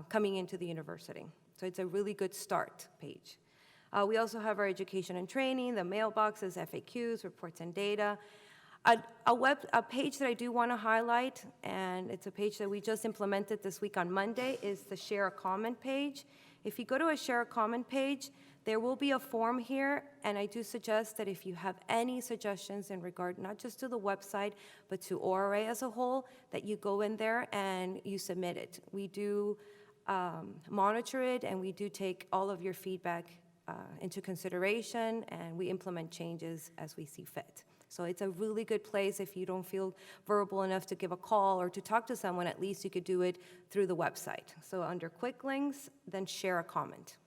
coming into the university. So it's a really good start page. We also have our education and training, the mailboxes, FAQs, reports and data. A page that I do want to highlight, and it's a page that we just implemented this week on Monday, is the Share a Comment page. If you go to a Share a Comment page, there will be a form here, and I do suggest that if you have any suggestions in regard not just to the website, but to ORA as a whole, that you go in there and you submit it. We do monitor it, and we do take all of your feedback into consideration, and we implement changes as we see fit. So it's a really good place if you don't feel verbal enough to give a call or to talk to someone, at least you could do it through the website. So under quick links, then share a comment.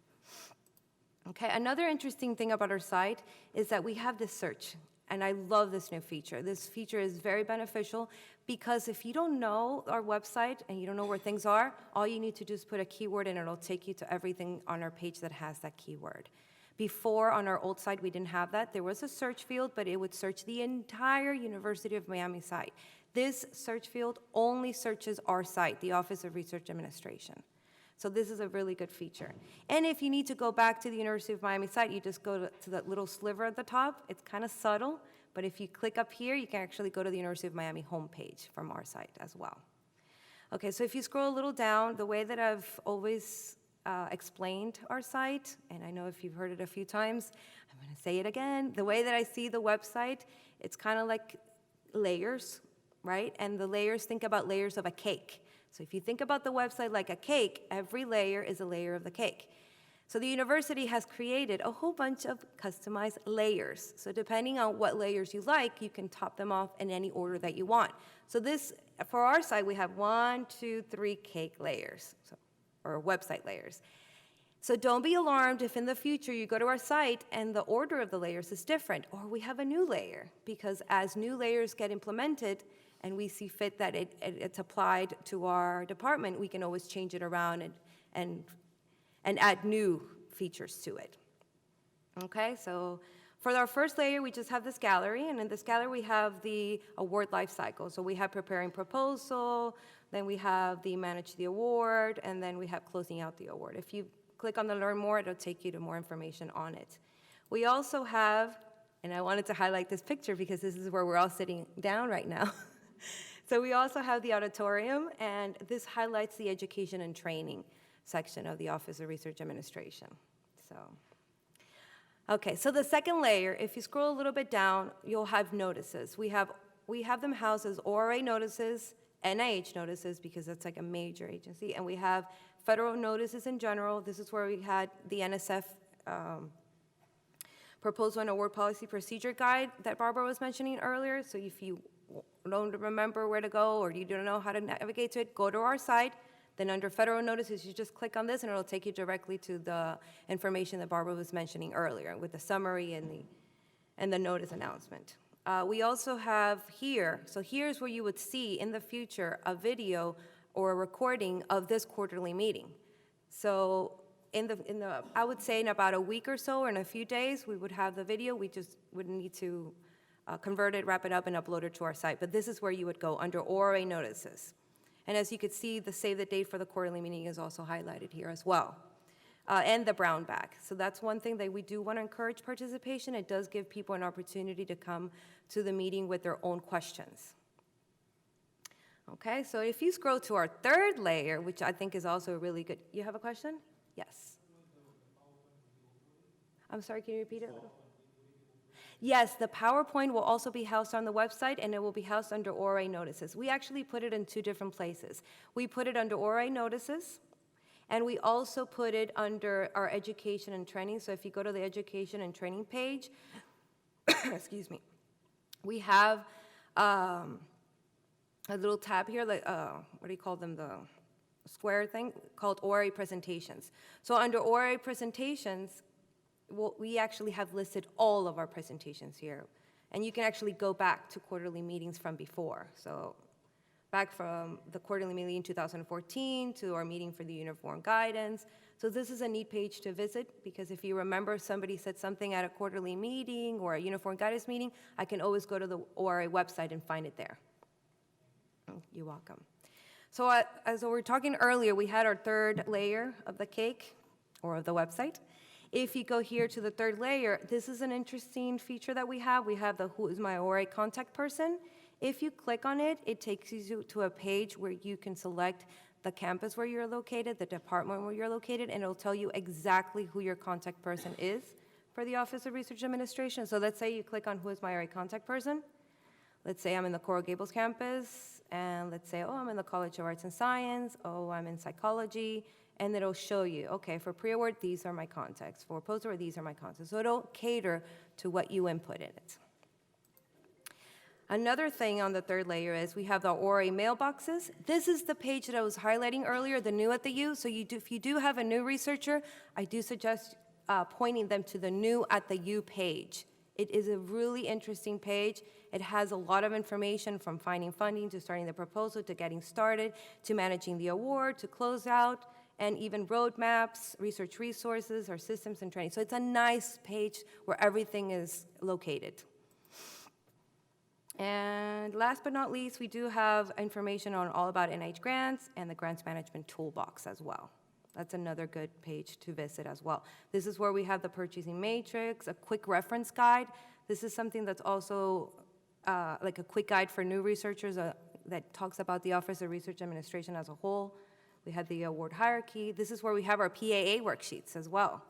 Okay, another interesting thing about our site is that we have this search, and I love this new feature. This feature is very beneficial because if you don't know our website and you don't know where things are, all you need to do is put a keyword and it'll take you to everything on our page that has that keyword. Before, on our old site, we didn't have that. There was a search field, but it would search the entire University of Miami site. This search field only searches our site, the Office of Research Administration. So this is a really good feature. And if you need to go back to the University of Miami site, you just go to that little sliver at the top. It's kind of subtle, but if you click up here, you can actually go to the University of Miami homepage from our site as well. Okay, so if you scroll a little down, the way that I've always explained our site, and I know if you've heard it a few times, I'm going to say it again. The way that I see the website, it's kind of like layers, right? And the layers, think about layers of a cake. So if you think about the website like a cake, every layer is a layer of the cake. So the university has created a whole bunch of customized layers. So depending on what layers you like, you can top them off in any order that you want. So this, for our site, we have 1, 2, 3 cake layers, or website layers. So don't be alarmed if in the future you go to our site and the order of the layers is different, or we have a new layer, because as new layers get implemented and we see fit that it's applied to our department, we can always change it around and add new features to it. Okay, so for our first layer, we just have this gallery, and in this gallery, we have the award life cycle. So we have preparing proposal, then we have the manage the award, and then we have closing out the award. If you click on the learn more, it'll take you to more information on it. We also have, and I wanted to highlight this picture because this is where we're all sitting down right now. So we also have the auditorium, and this highlights the education and training section of the Office of Research Administration. So, okay, so the second layer, if you scroll a little bit down, you'll have notices. We have them housed as ORA notices, NIH notices, because that's like a major agency, and we have federal notices in general. This is where we had the NSF Proposal and Award Policy Procedure Guide that Barbara was mentioning earlier. So if you don't remember where to go or you don't know how to navigate to it, go to our site. Then under federal notices, you just click on this and it'll take you directly to the information that Barbara was mentioning earlier with the summary and the notice announcement. We also have here, so here's where you would see in the future a video or a recording of this quarterly meeting. So I would say in about a week or so or in a few days, we would have the video. We just would need to convert it, wrap it up, and upload it to our site. But this is where you would go under ORA notices. And as you can see, the save the date for the quarterly meeting is also highlighted here as well. And the brown bag. So that's one thing that we do want to encourage participation. It does give people an opportunity to come to the meeting with their own questions. Okay, so if you scroll to our third layer, which I think is also really good. You have a question? Yes. I'm sorry, can you repeat it a little? Yes, the PowerPoint will also be housed on the website, and it will be housed under ORA notices. We actually put it in 2 different places. We put it under ORA notices, and we also put it under our education and training. So if you go to the education and training page, excuse me, we have a little tab here, like, what do you call them, the square thing, called ORA presentations. So under ORA presentations, we actually have listed all of our presentations here. And you can actually go back to quarterly meetings from before. So back from the quarterly meeting in 2014 to our meeting for the uniform guidance. So this is a neat page to visit, because if you remember somebody said something at a quarterly meeting or a uniform guidance meeting, I can always go to the ORA website and find it there. You're welcome. So as we were talking earlier, we had our third layer of the cake, or of the website. If you go here to the third layer, this is an interesting feature that we have. We have the Who is my ORA contact person. If you click on it, it takes you to a page where you can select the campus where you're located, the department where you're located, and it'll tell you exactly who your contact person is for the Office of Research Administration. So let's say you click on Who is my ORA contact person. Let's say I'm in the Coral Gables campus, and let's say, oh, I'm in the College of Arts and Science, oh, I'm in psychology, and it'll show you, okay, for pre-award, these are my contacts. For post-award, these are my contacts. So it'll cater to what you input in it. Another thing on the third layer is we have the ORA mailboxes. This is the page that I was highlighting earlier, the new at the U. So if you do have a new researcher, I do suggest pointing them to the new at the U page. It is a really interesting page. It has a lot of information from finding funding to starting the proposal to getting started to managing the award to close out and even roadmaps, research resources, our systems and training. So it's a nice page where everything is located. And last but not least, we do have information on all about NIH grants and the grants management toolbox as well. That's another good page to visit as well. This is where we have the purchasing matrix, a quick reference guide. This is something that's also like a quick guide for new researchers that talks about the Office of Research Administration as a whole. We have the award hierarchy. This is where we have our PAA worksheets as well.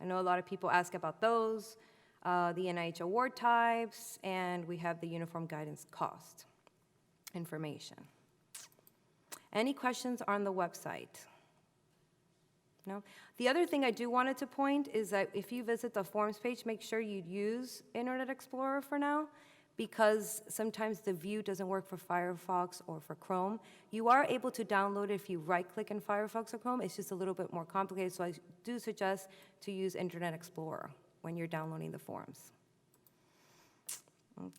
I know a lot of people ask about those. The NIH award types, and we have the uniform guidance cost information. Any questions on the website? No? The other thing I do wanted to point is that if you visit the forms page, make sure you use Internet Explorer for now, because sometimes the view doesn't work for Firefox or for Chrome. You are able to download it if you right-click in Firefox or Chrome. It's just a little bit more complicated, so I do suggest to use Internet Explorer when you're downloading the forms.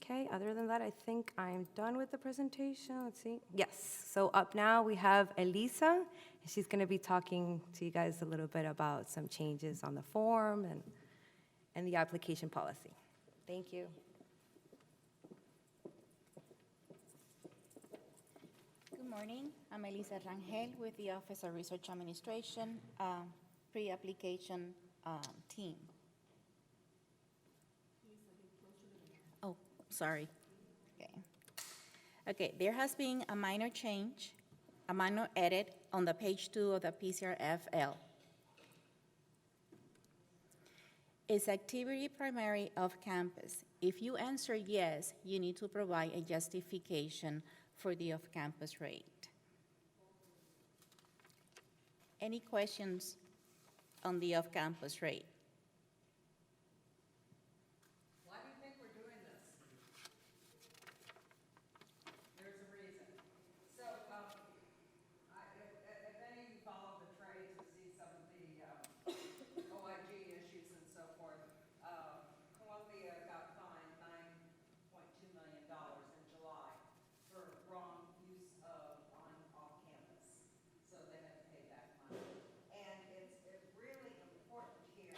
Okay, other than that, I think I'm done with the presentation. Let's see. Yes, so up now we have Elisa. She's going to be talking to you guys a little bit about some changes on the form and the application policy. Thank you. Good morning. I'm Elisa Rangel with the Office of Research Administration pre-application team. Oh, sorry. Okay, there has been a minor change, a minor edit on the page 2 of the PCRFL. Is activity primary off campus? If you answer yes, you need to provide a justification for the off-campus rate. Any questions on the off-campus rate? Why do you think we're doing this? There's a reason. So, if any of you follow the trades or see some of the OIG issues and so forth, Columbia got fined $9.2 million in July for wrong use of off-campus. So they had to pay back money. And it's really important here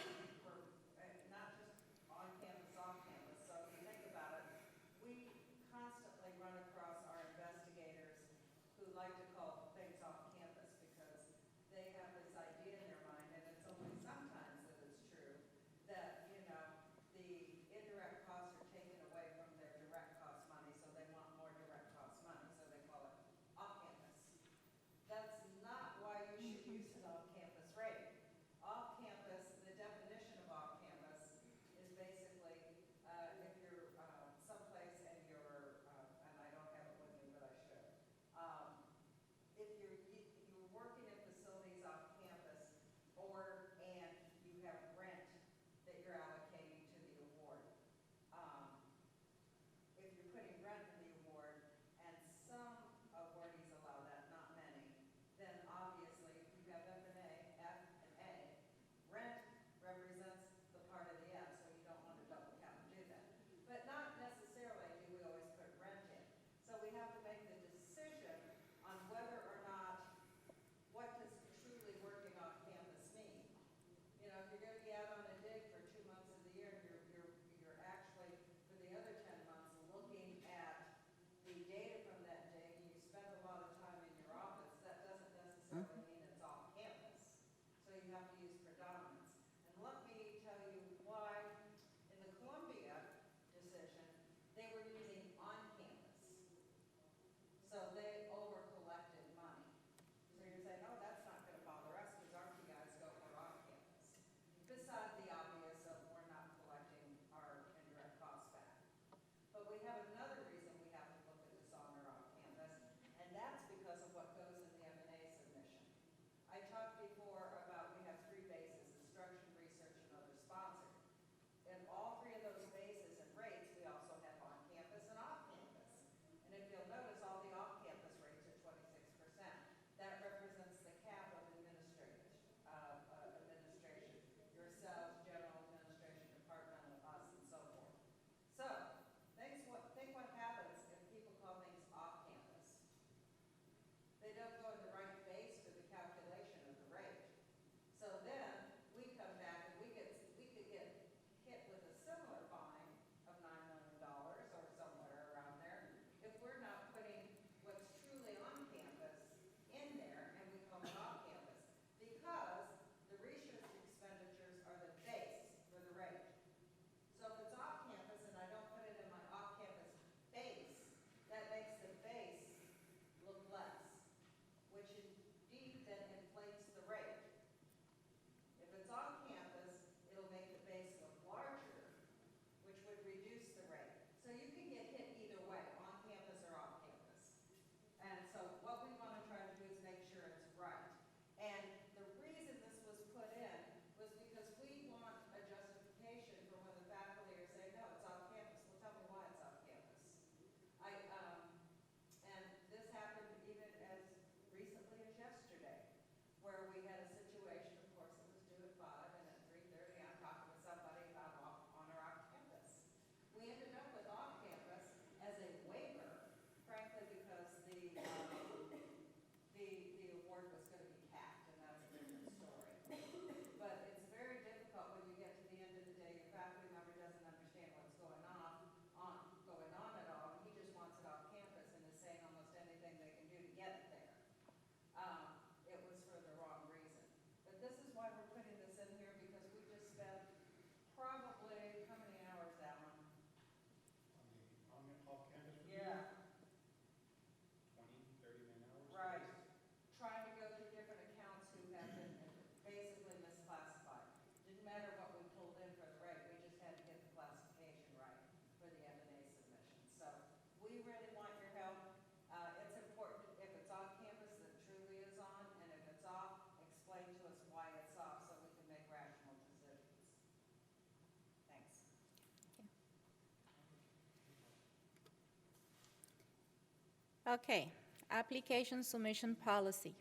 Okay, application submission policy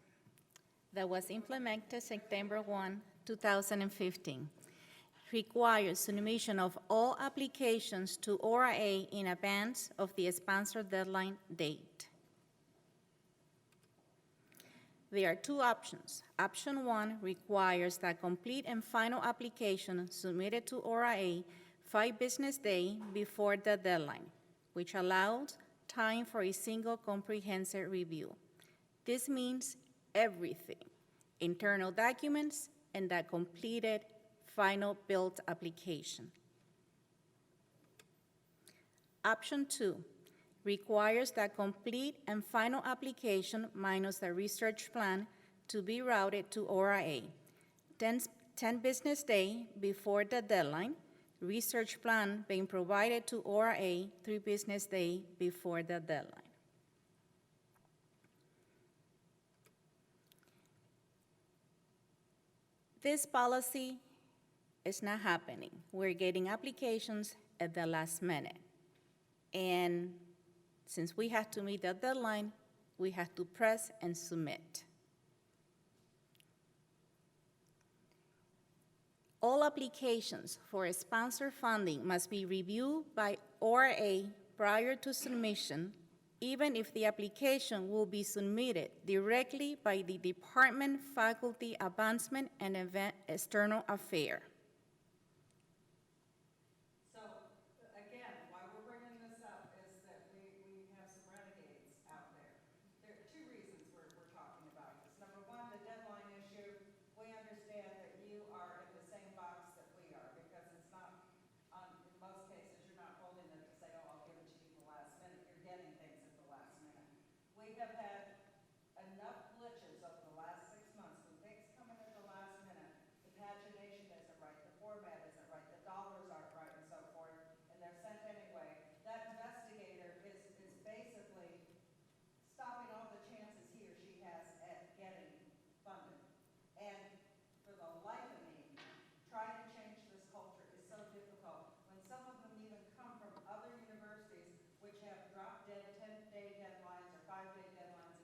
that was implemented September 1, 2015. Requires submission of all applications to ORA in advance of the sponsor deadline date. There are two options. Option 1 requires that complete and final application submitted to ORA 5 business days before the deadline, which allows time for a single comprehensive review. This means everything, internal documents, and the completed final build application. Option 2 requires the complete and final application minus the research plan to be routed to ORA 10 business days before the deadline, research plan being provided to ORA 3 business days before the deadline. This policy is not happening. We're getting applications at the last minute. And since we have to meet the deadline, we have to press and submit. All applications for sponsor funding must be reviewed by ORA prior to submission, even if the application will be submitted directly by the Department, Faculty Advancement, and External Affairs. So, again, why we're bringing this up is that we have some renegades out there. There are two reasons we're talking about this. Number one, the deadline issue. We understand that you are in the same box that we are, because it's not, in most cases, you're not holding it to say, oh, I'll give it to you at the last minute. You're getting things at the last minute. We have had enough glitches over the last 6 months with things coming at the last minute. The pagination isn't right, the format isn't right, the dollars aren't right, and so forth, and they're sent anyway. That investigator is basically stopping all the chances he or she has at getting funded. And for the life of me, trying to change this culture is so difficult when some of them even come from other universities which have drop-dead 10-day deadlines or 5-day deadlines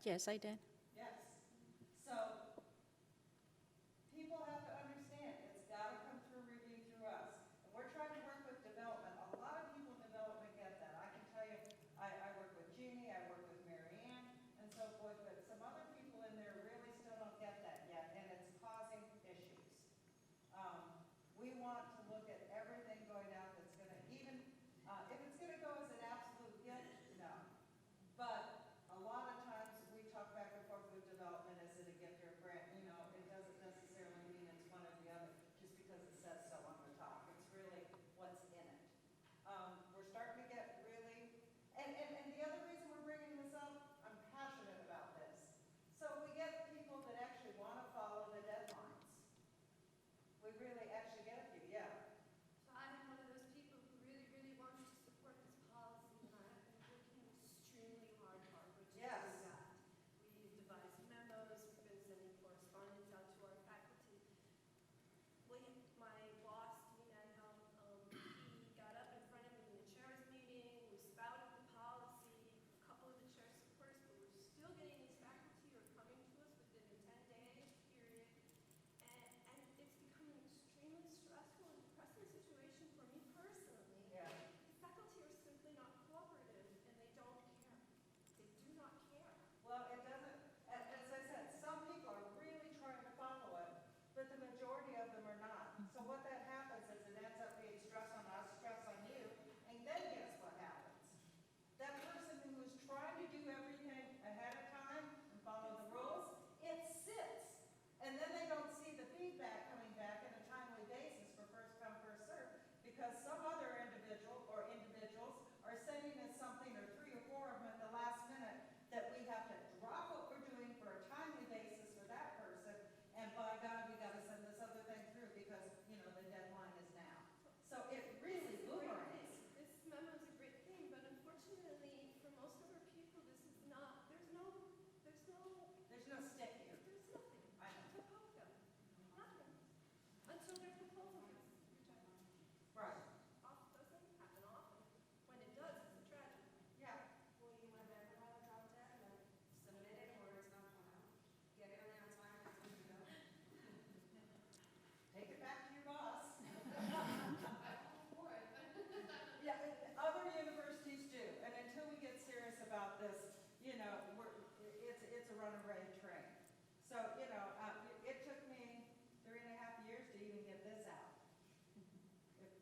Yes, I did. Yes. So people have to understand, it's got to come through review through us. And we're trying to work with development. A lot of people in development get that. I can tell you, I work with Jeannie, I work with Mary Ann, and so forth, but some other people in there really still don't get that yet, and it's causing issues. We want to look at everything going out that's going to even, if it's going to go as an absolute gift, no. But a lot of times we talk back and forth with development, is it a gift or a grant? You know, it doesn't necessarily mean it's one or the other just because it says so on the top. It's really what's in it. We're starting to get really, and the other reason we're bringing this up, I'm passionate about this. So we get people that actually want to follow the deadlines. We really actually get a few, yeah. So I am one of those people who really, really wants to support this policy, and I have been working extremely hard to do Yes. that. We've devised memos, we've been sending correspondence out to our faculty. My boss, Dean Adhelm, he got up in front of me in the chairs meeting, we spouted the policy, a couple of the chairs support us, but we're still getting these faculty who are coming to us within a 10-day period. And it's become an extremely stressful and depressing situation for me personally. Yeah. The faculty are simply not cooperative, and they don't care. They do not care. Well, it doesn't, as I said, some people are really trying to follow it, but the majority of them are not. So what that happens is it ends up being stress on us, stress on you, and then guess what happens? That person who is trying to do everything ahead of time and follow the rules, it sits. And then they don't see the feedback coming back in a timely basis for first come, first serve, because some other individual or individuals are sending us something, or 3 or 4 of them at the last minute, that we have to drop what we're doing for a timely basis for that person, and by God, we gotta send this other thing through because, you know, the deadline is now. So it really boomerangs. This memo is a great thing, but unfortunately, for most of our people, this is not, there's no There's no stick here. there's nothing I know. to poke them. Nothing. Until their proposal is Right. off, doesn't happen often. When it does, it's a tragedy. Yeah. Well, you might have a drop dead, and submit it, or it's not going out. Get it on there on time, it's good to go. Take it back to your boss. For it. Yeah, other universities do, and until we get serious about this, you know, it's a runaway train. So, you know, it took me 3.5 years to even get this out.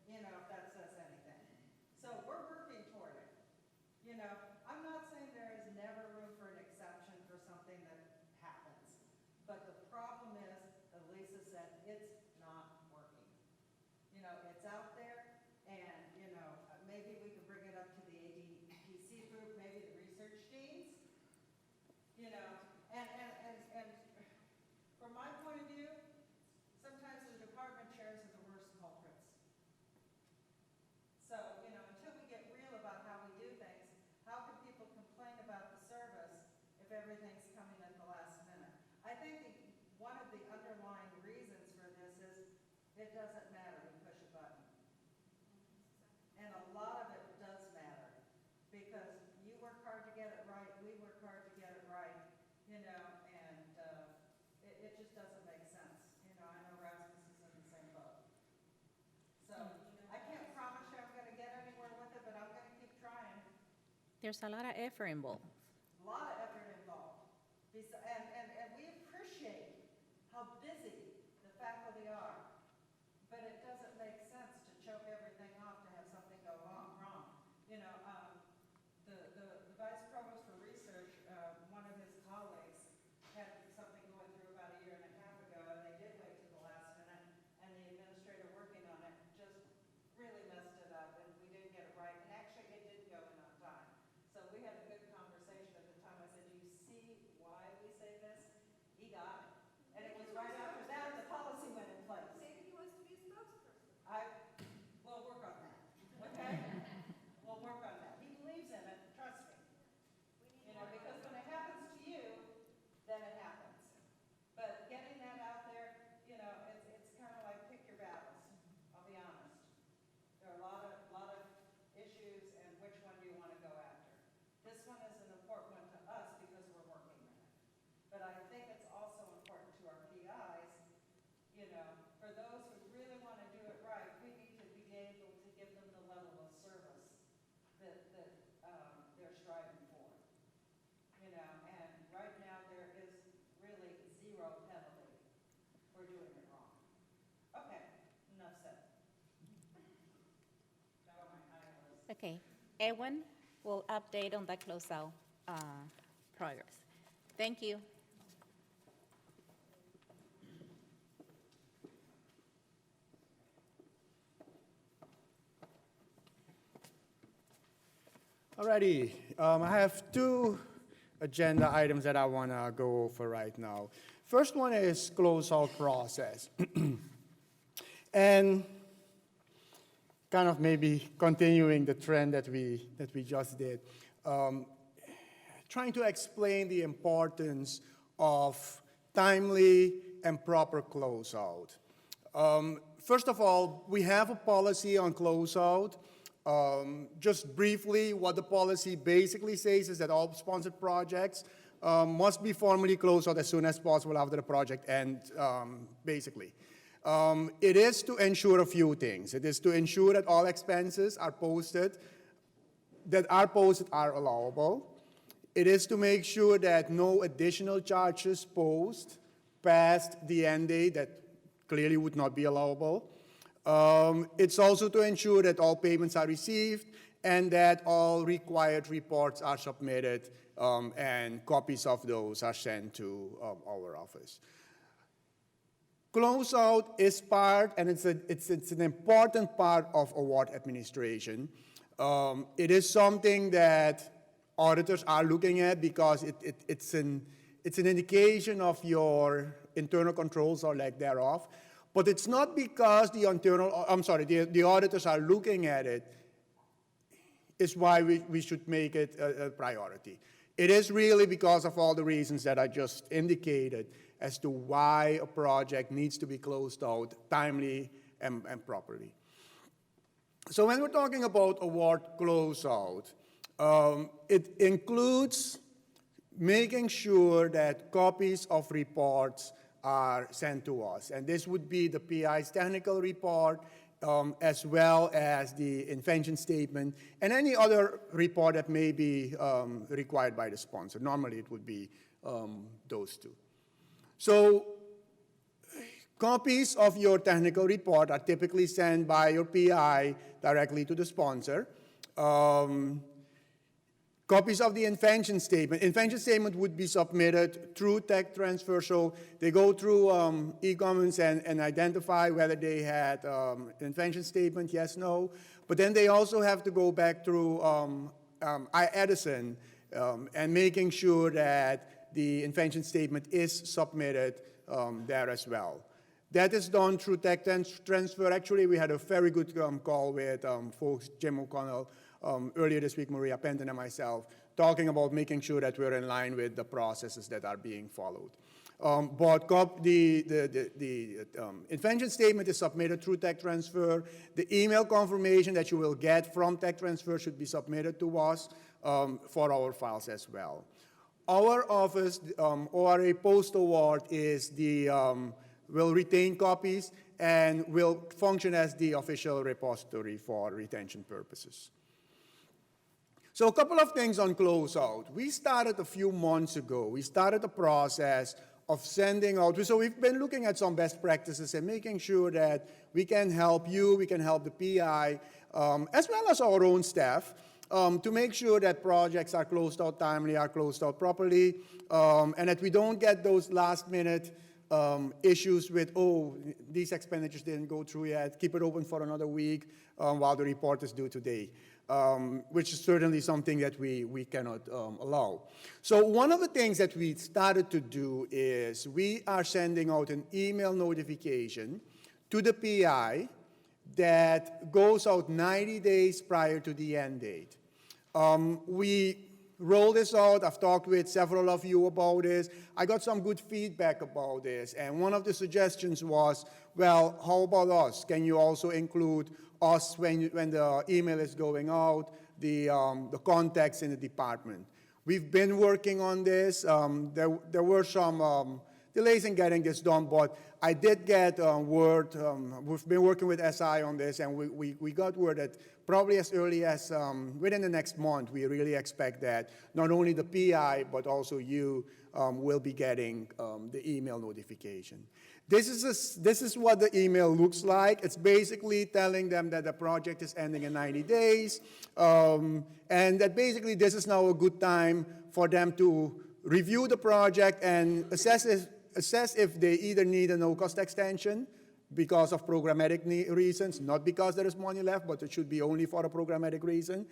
You know, if that says anything. So we're working toward it. You know, I'm not saying there is never room for an exception for something that happens. But the problem is, as Lisa said, it's not working. You know, it's out there, and, you know, maybe we could bring it up to the ADPC group, maybe the research deans. You know, and from my point of view, sometimes the department chairs are the worst culprits. So, you know, until we get real about how we do things, how can people complain about the service if everything's coming at the last minute? I think one of the underlying reasons for this is it doesn't matter, we push a button. And a lot of it does matter, because you work hard to get it right, we work hard to get it right, you know, and it just doesn't make sense. You know, I know Rasmus is in the same boat. So I can't promise you I'm gonna get anywhere with it, but I'm gonna keep trying. There's a lot of effort involved. A lot of effort involved. And we appreciate how busy the faculty are, but it doesn't make sense to choke everything off to have something go wrong. You know, the vice provost for research, one of his colleagues had something going through about 1.5 years ago, and they did wait till the last minute, and the administrator working on it just really messed it up, and we didn't get it right, and actually it didn't go in on time. So we had a good conversation Okay, Edwin will update on the closeout progress. Thank you. Alrighty, I have two agenda items that I want to go over right now. First one is closeout process. And kind of maybe continuing the trend that we just did, trying to explain the importance of timely and proper closeout. First of all, we have a policy on closeout. Just briefly, what the policy basically says is that all sponsored projects must be formally closed out as soon as possible after the project ends, basically. It is to ensure a few things. It is to ensure that all expenses are posted are allowable. It is to make sure that no additional charges posted past the end date that clearly would not be allowable. It's also to ensure that all payments are received and that all required reports are submitted and copies of those are sent to our office. Closeout is part, and it's an important part of award administration. It is something that auditors are looking at because it's an indication of your internal controls or lack thereof. But it's not because the auditors are looking at it is why we should make it a priority. It is really because of all the reasons that I just indicated as to why a project needs to be closed out timely and properly. So when we're talking about award closeout, it includes making sure that copies of reports are sent to us. And this would be the PI's technical report, as well as the invention statement, and any other report that may be required by the sponsor. Normally, it would be those two. So copies of your technical report are typically sent by your PI directly to the sponsor. Copies of the invention statement. Invention statement would be submitted through tech transfer, so they go through e-commons and identify whether they had invention statement, yes, no. But then they also have to go back through iEdison and making sure that the invention statement is submitted there as well. That is done through tech transfer. Actually, we had a very good call with folks, Jim O'Connell, earlier this week, Maria Penton and myself, talking about making sure that we're in line with the processes that are being followed. But the invention statement is submitted through tech transfer. The email confirmation that you will get from tech transfer should be submitted to us for our files as well. Our office, ORA post-award, will retain copies and will function as the official repository for retention purposes. So a couple of things on closeout. We started a few months ago. We started the process of sending out. So we've been looking at some best practices and making sure that we can help you, we can help the PI, as well as our own staff, to make sure that projects are closed out timely, are closed out properly, and that we don't get those last-minute issues with, oh, these expenditures didn't go through yet, keep it open for another week while the report is due today, which is certainly something that we cannot allow. So one of the things that we started to do is we are sending out an email notification to the PI that goes out 90 days prior to the end date. We roll this out. I've talked with several of you about this. I got some good feedback about this, and one of the suggestions was, well, how about us? Can you also include us when the email is going out, the contacts in the department? We've been working on this. There were some delays in getting this done, but I did get word. We've been working with SI on this, and we got word that probably as early as within the next month, we really expect that not only the PI, but also you will be getting the email notification. This is what the email looks like. It's basically telling them that the project is ending in 90 days, and that basically this is now a good time for them to review the project and assess if they either need a no-cost extension because of programmatic reasons, not because there is money left, but it should be only for a programmatic reason,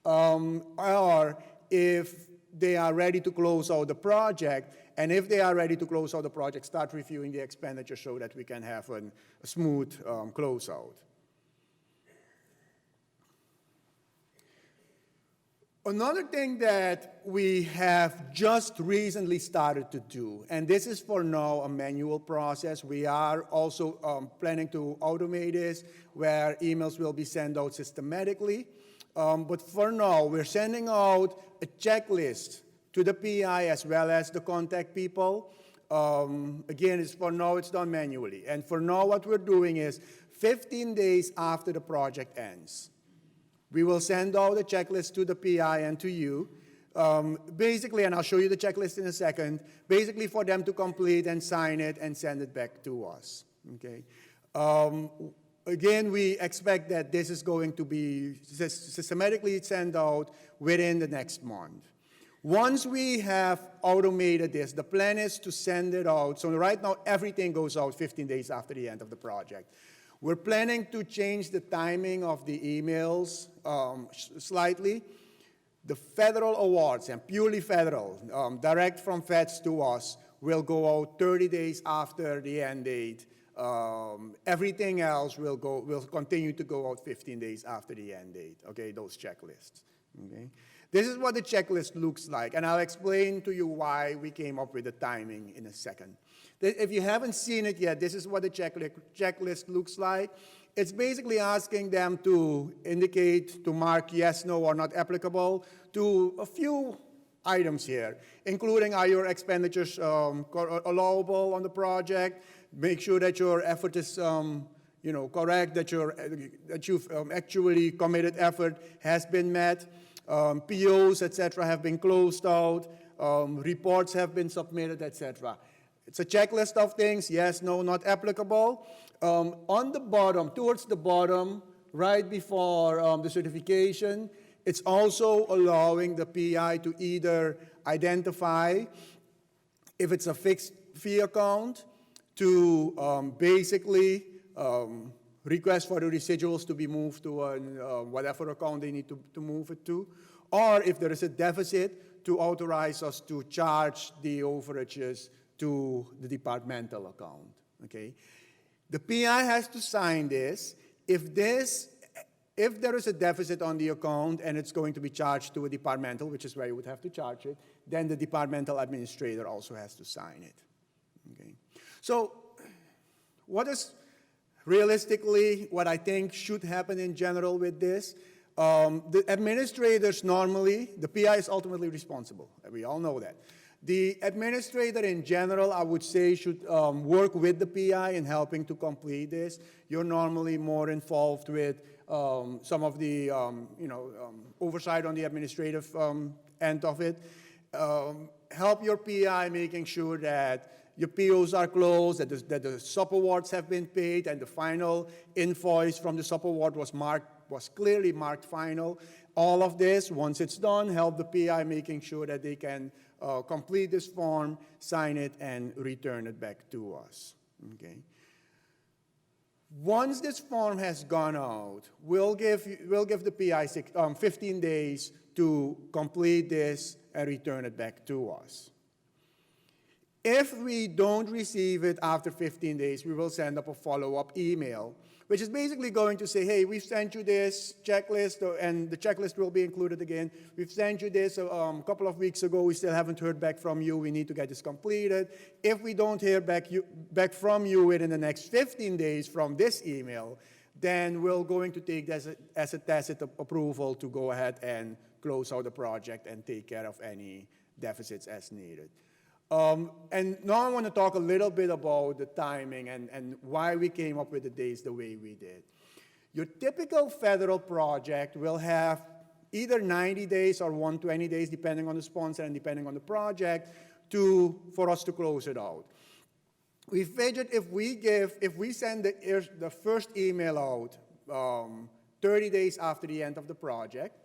or if they are ready to close out the project, and if they are ready to close out the project, start reviewing the expenditure so that we can have a smooth closeout. Another thing that we have just recently started to do, and this is for now a manual process. We are also planning to automate this, where emails will be sent out systematically. But for now, we're sending out a checklist to the PI as well as the contact people. Again, for now, it's done manually. And for now, what we're doing is 15 days after the project ends, we will send out a checklist to the PI and to you, basically, and I'll show you the checklist in a second, basically for them to complete and sign it and send it back to us, okay? Again, we expect that this is going to be systematically sent out within the next month. Once we have automated this, the plan is to send it out. So right now, everything goes out 15 days after the end of the project. We're planning to change the timing of the emails slightly. The federal awards, and purely federal, direct from feds to us, will go out 30 days after the end date. Everything else will continue to go out 15 days after the end date, okay, those checklists. Okay? This is what the checklist looks like, and I'll explain to you why we came up with the timing in a second. If you haven't seen it yet, this is what the checklist looks like. It's basically asking them to indicate, to mark yes, no, or not applicable to a few items here, including are your expenditures allowable on the project, make sure that your effort is correct, that you've actually committed effort has been met, POs, etc., have been closed out, reports have been submitted, etc. It's a checklist of things, yes, no, not applicable. On the bottom, towards the bottom, right before the certification, it's also allowing the PI to either identify if it's a fixed fee account, to basically request for the residuals to be moved to whatever account they need to move it to, or if there is a deficit, to authorize us to charge the overages to the departmental account, okay? The PI has to sign this. If there is a deficit on the account and it's going to be charged to a departmental, which is where you would have to charge it, then the departmental administrator also has to sign it, okay? So what is realistically what I think should happen in general with this? The administrators normally, the PI is ultimately responsible. We all know that. The administrator in general, I would say, should work with the PI in helping to complete this. You're normally more involved with some of the oversight on the administrative end of it. Help your PI making sure that your POs are closed, that the sub-awards have been paid, and the final invoice from the sub-award was clearly marked final. All of this, once it's done, help the PI making sure that they can complete this form, sign it, and return it back to us, okay? Once this form has gone out, we'll give the PI 15 days to complete this and return it back to us. If we don't receive it after 15 days, we will send up a follow-up email, which is basically going to say, hey, we've sent you this checklist, and the checklist will be included again. We've sent you this a couple of weeks ago. We still haven't heard back from you. We need to get this completed. If we don't hear back from you within the next 15 days from this email, then we're going to take this as a tacit approval to go ahead and close out the project and take care of any deficits as needed. And now I want to talk a little bit about the timing and why we came up with the days the way we did. Your typical federal project will have either 90 days or 120 days, depending on the sponsor and depending on the project, for us to close it out. We figured if we send the first email out 30 days after the end of the project,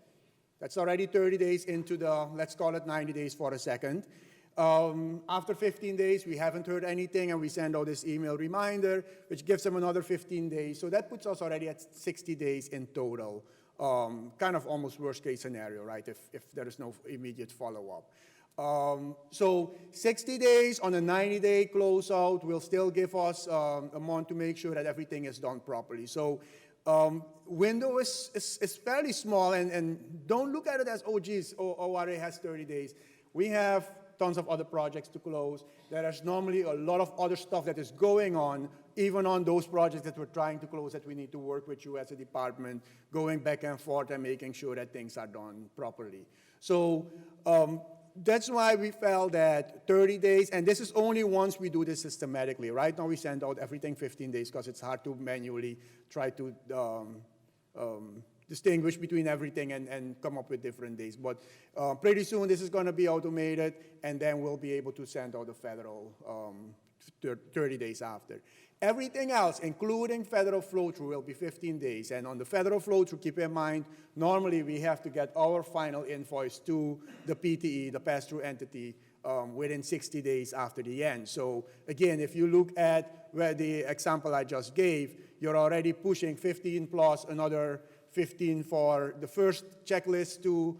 that's already 30 days into the, let's call it 90 days for a second. After 15 days, we haven't heard anything, and we send out this email reminder, which gives them another 15 days. So that puts us already at 60 days in total. Kind of almost worst case scenario, right, if there is no immediate follow-up. So 60 days on a 90-day closeout will still give us a month to make sure that everything is done properly. So window is fairly small, and don't look at it as, oh, geez, ORA has 30 days. We have tons of other projects to close. There is normally a lot of other stuff that is going on, even on those projects that we're trying to close, that we need to work with you as a department, going back and forth and making sure that things are done properly. So that's why we felt that 30 days, and this is only once we do this systematically. Right now we send out everything 15 days because it's hard to manually try to distinguish between everything and come up with different days. But pretty soon this is going to be automated, and then we'll be able to send out the federal 30 days after. Everything else, including federal flow-through, will be 15 days. And on the federal flow-through, keep in mind, normally we have to get our final invoice to the PTE, the pass-through entity, within 60 days after the end. So again, if you look at where the example I just gave, you're already pushing 15 plus another 15 for the first checklist to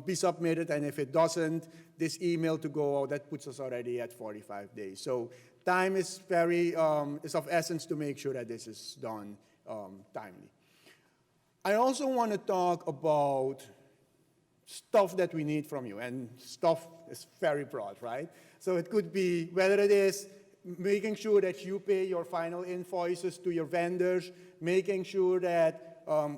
be submitted, and if it doesn't, this email to go out, that puts us already at 45 days. So time is is of essence to make sure that this is done timely. I also want to talk about stuff that we need from you, and stuff is very broad, right? So it could be whether it is making sure that you pay your final invoices to your vendors, making sure that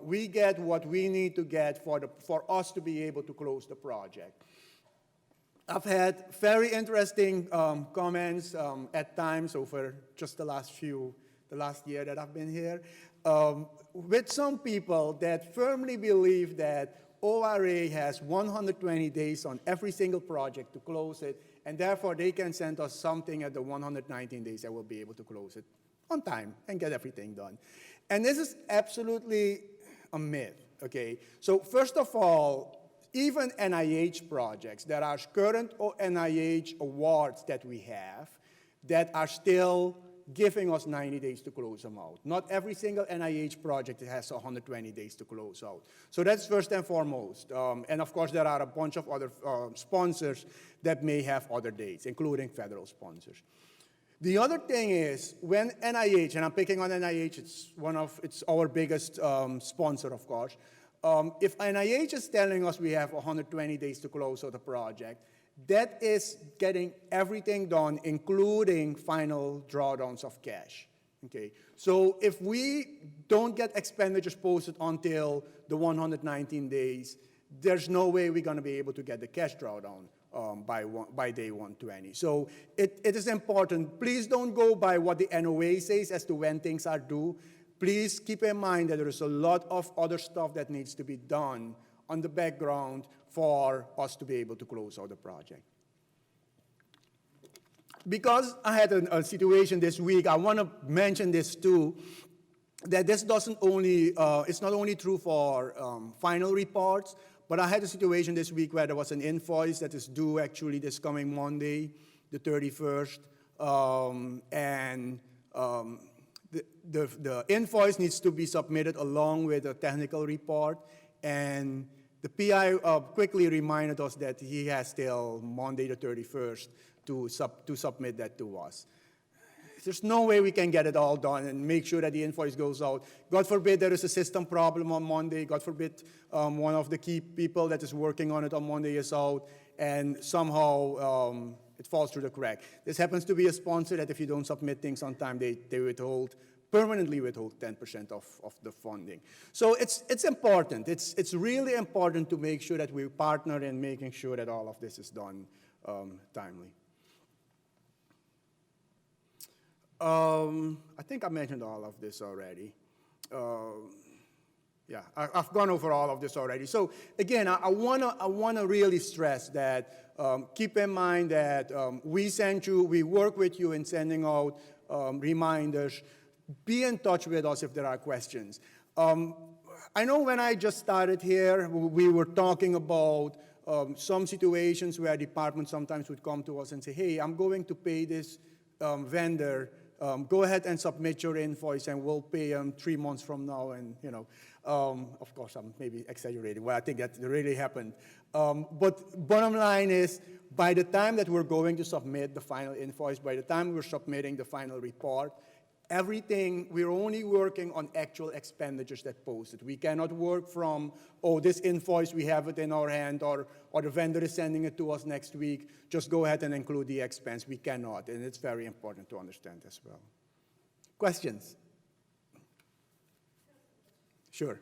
we get what we need to get for us to be able to close the project. I've had very interesting comments at times over just the last year that I've been here, with some people that firmly believe that ORA has 120 days on every single project to close it, and therefore they can send us something at the 119 days that we'll be able to close it on time and get everything done. And this is absolutely a myth, okay? So first of all, even NIH projects, there are current NIH awards that we have that are still giving us 90 days to close them out. Not every single NIH project has 120 days to close out. So that's first and foremost. And of course, there are a bunch of other sponsors that may have other dates, including federal sponsors. The other thing is, when NIH, and I'm picking on NIH, it's our biggest sponsor, of course. If NIH is telling us we have 120 days to close out the project, that is getting everything done, including final drawdowns of cash. Okay? So if we don't get expenditures posted until the 119 days, there's no way we're going to be able to get the cash drawdown by day 120. So it is important. Please don't go by what the NOA says as to when things are due. Please keep in mind that there is a lot of other stuff that needs to be done on the background for us to be able to close out the project. Because I had a situation this week, I want to mention this too, that this doesn't only, it's not only true for final reports, but I had a situation this week where there was an invoice that is due actually this coming Monday, the 31st, and the invoice needs to be submitted along with a technical report, and the PI quickly reminded us that he has till Monday the 31st to submit that to us. There's no way we can get it all done and make sure that the invoice goes out. God forbid there is a system problem on Monday. God forbid one of the key people that is working on it on Monday is out, and somehow it falls through the crack. This happens to be a sponsor that if you don't submit things on time, they permanently withhold 10% of the funding. So it's important. It's really important to make sure that we partner in making sure that all of this is done timely. I think I mentioned all of this already. Yeah, I've gone over all of this already. So again, I wanna really stress that keep in mind that we work with you in sending out reminders. Be in touch with us if there are questions. I know when I just started here, we were talking about some situations where departments sometimes would come to us and say, hey, I'm going to pay this vendor. Go ahead and submit your invoice and we'll pay them 3 months from now. And, of course, I'm maybe exaggerating. Well, I think that really happened. But bottom line is, by the time that we're going to submit the final invoice, by the time we're submitting the final report, everything, we're only working on actual expenditures that posted. We cannot work from, oh, this invoice, we have it in our hand, or the vendor is sending it to us next week. Just go ahead and include the expense. We cannot, and it's very important to understand as well. Questions? Sure.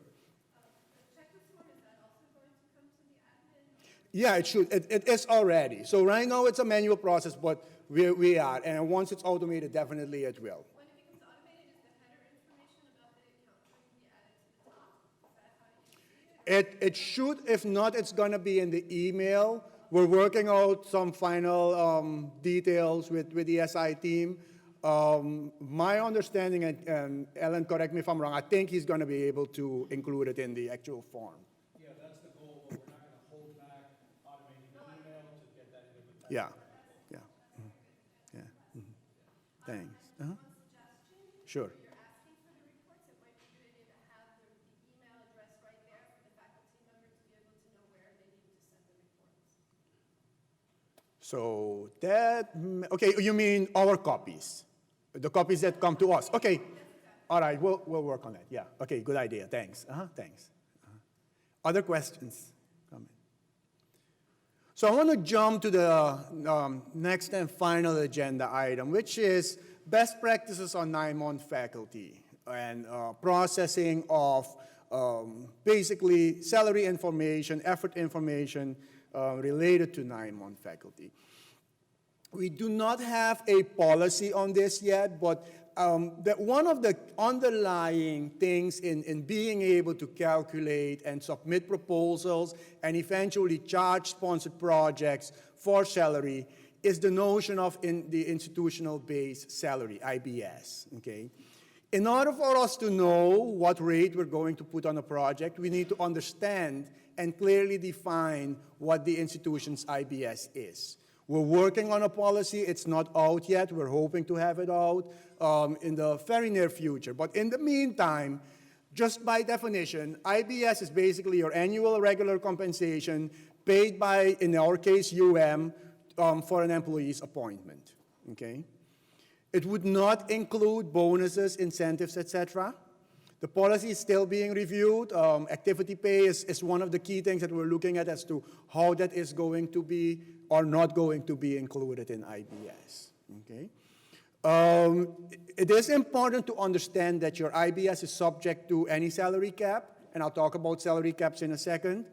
Yeah, it should. It is already. So right now it's a manual process, but we are. And once it's automated, definitely it will. When it becomes automated, is the header information about the account going to be added to the top? Is that how you see it? It should. If not, it's going to be in the email. We're working out some final details with the SI team. My understanding, and Ellen, correct me if I'm wrong, I think he's going to be able to include it in the actual form. Yeah, that's the goal, but we're not going to hold back automating the email to get that into the. Yeah, yeah, yeah. Thanks. Uh-huh. Sure. You're asking for the reports, it might be a good idea to have the email address right there for the faculty member to be able to know where they need to send the reports. So that, okay, you mean our copies? The copies that come to us? Okay. All right, we'll work on that. Yeah, okay, good idea. Thanks. Thanks. Other questions? Comment. So I want to jump to the next and final agenda item, which is best practices on 9-month faculty and processing of basically salary information, effort information related to 9-month faculty. We do not have a policy on this yet, but one of the underlying things in being able to calculate and submit proposals and eventually charge sponsored projects for salary is the notion of the institutional base salary, IBS, okay? In order for us to know what rate we're going to put on a project, we need to understand and clearly define what the institution's IBS is. We're working on a policy. It's not out yet. We're hoping to have it out in the very near future. But in the meantime, just by definition, IBS is basically your annual regular compensation paid by, in our case, for an employee's appointment, okay? It would not include bonuses, incentives, etc. The policy is still being reviewed. Activity pay is one of the key things that we're looking at as to how that is going to be or not going to be included in IBS, okay? It is important to understand that your IBS is subject to any salary cap, and I'll talk about salary caps in a second.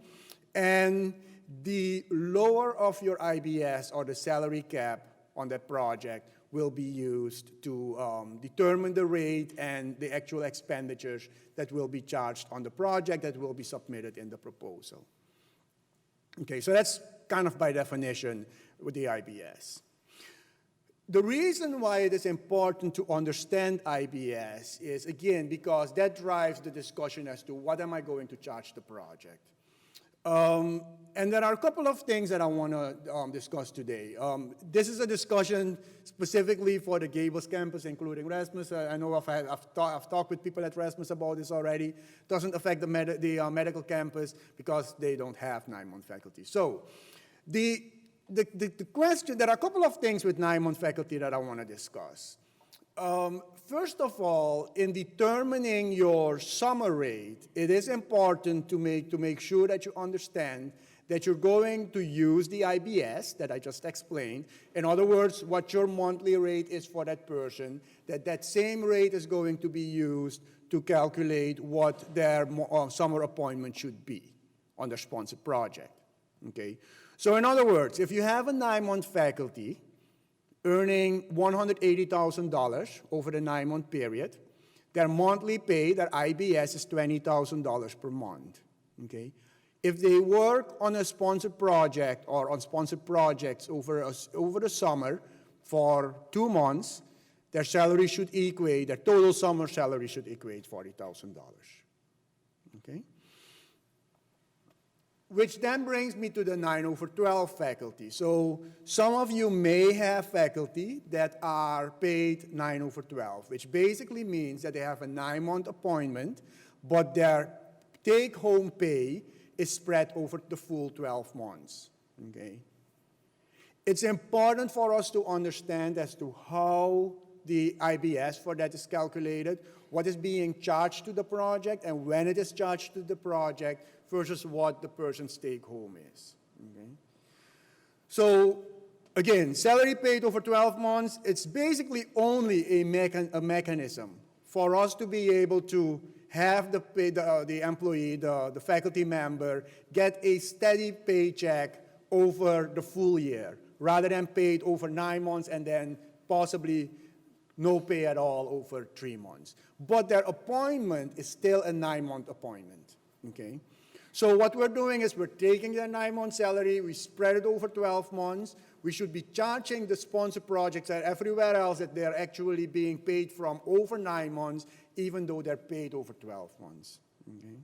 And the lower of your IBS or the salary cap on that project will be used to determine the rate and the actual expenditures that will be charged on the project that will be submitted in the proposal. Okay, so that's kind of by definition with the IBS. The reason why it is important to understand IBS is, again, because that drives the discussion as to what am I going to charge the project. And there are a couple of things that I want to discuss today. This is a discussion specifically for the Gables campus, including Rasmus. I know I've talked with people at Rasmus about this already. It doesn't affect the medical campus because they don't have 9-month faculty. So the question, there are a couple of things with 9-month faculty that I want to discuss. First of all, in determining your summer rate, it is important to make sure that you understand that you're going to use the IBS that I just explained. In other words, what your monthly rate is for that person, that same rate is going to be used to calculate what their summer appointment should be on their sponsored project, okay? So in other words, if you have a 9-month faculty earning $180,000 over the 9-month period, their monthly pay, their IBS, is $20,000 per month, okay? If they work on a sponsored project or on sponsored projects over the summer for 2 months, their salary should equate, their total summer salary should equate $40,000, okay? Which then brings me to the 9/12 faculty. So some of you may have faculty that are paid 9/12, which basically means that they have a 9-month appointment, but their take-home pay is spread over the full 12 months, okay? It's important for us to understand as to how the IBS for that is calculated, what is being charged to the project, and when it is charged to the project versus what the person's take-home is, okay? So, again, salary paid over 12 months, it's basically only a mechanism for us to be able to have the employee, the faculty member, get a steady paycheck over the full year, rather than paid over 9 months and then possibly no pay at all over 3 months. But their appointment is still a 9-month appointment, okay? So what we're doing is we're taking their 9-month salary, we spread it over 12 months, we should be charging the sponsor projects and everywhere else that they're actually being paid from over 9 months, even though they're paid over 12 months, okay?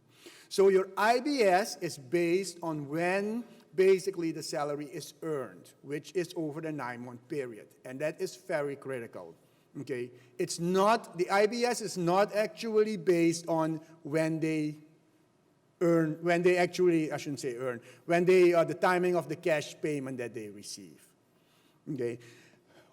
So your IBS is based on when basically the salary is earned, which is over the 9-month period, and that is very critical. Okay, it's not, the IBS is not actually based on when they earn, when they actually, I shouldn't say earn, when they, the timing of the cash payment that they receive. Okay,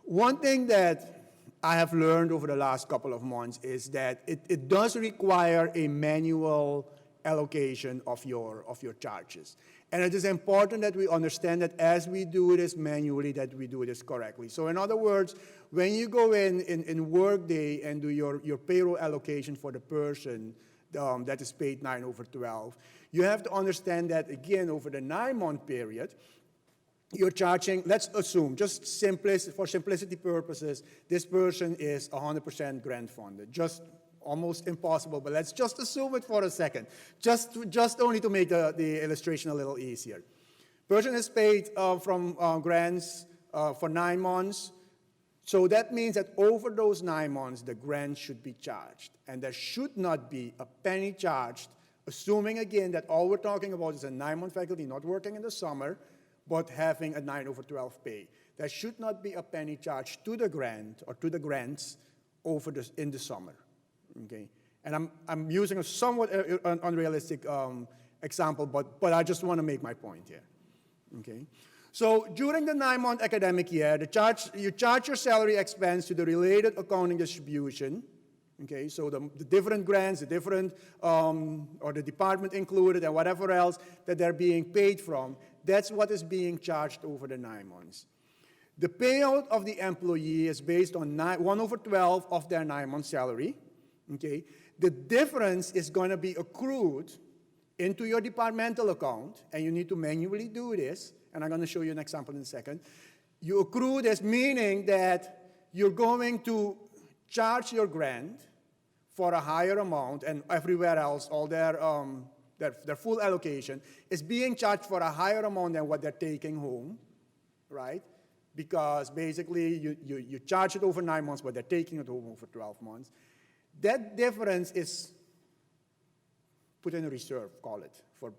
one thing that I have learned over the last couple of months is that it does require a manual allocation of your charges. And it is important that we understand that as we do this manually, that we do this correctly. So in other words, when you go in Workday and do your payroll allocation for the person that is paid 9/12, you have to understand that, again, over the 9-month period, you're charging, let's assume, just for simplicity purposes, this person is 100% grant funded. Just almost impossible, but let's just assume it for a second, just only to make the illustration a little easier. Person is paid from grants for 9 months, so that means that over those 9 months, the grant should be charged, and there should not be a penny charged, assuming again that all we're talking about is a 9-month faculty not working in the summer, but having a 9/12 pay. There should not be a penny charged to the grant or to the grants in the summer. Okay, and I'm using a somewhat unrealistic example, but I just want to make my point here. Okay, so during the 9-month academic year, you charge your salary expense to the related accounting distribution. Okay, so the different grants, the different or the department included, and whatever else that they're being paid from, that's what is being charged over the 9 months. The payout of the employee is based on 1/12 of their 9-month salary. Okay, the difference is going to be accrued into your departmental account, and you need to manually do this, and I'm going to show you an example in a second. You accrue this, meaning that you're going to charge your grant for a higher amount, and everywhere else, all their full allocation is being charged for a higher amount than what they're taking home, right? Because basically you charge it over 9 months, but they're taking it home over 12 months. That difference is put in a reserve, call it, for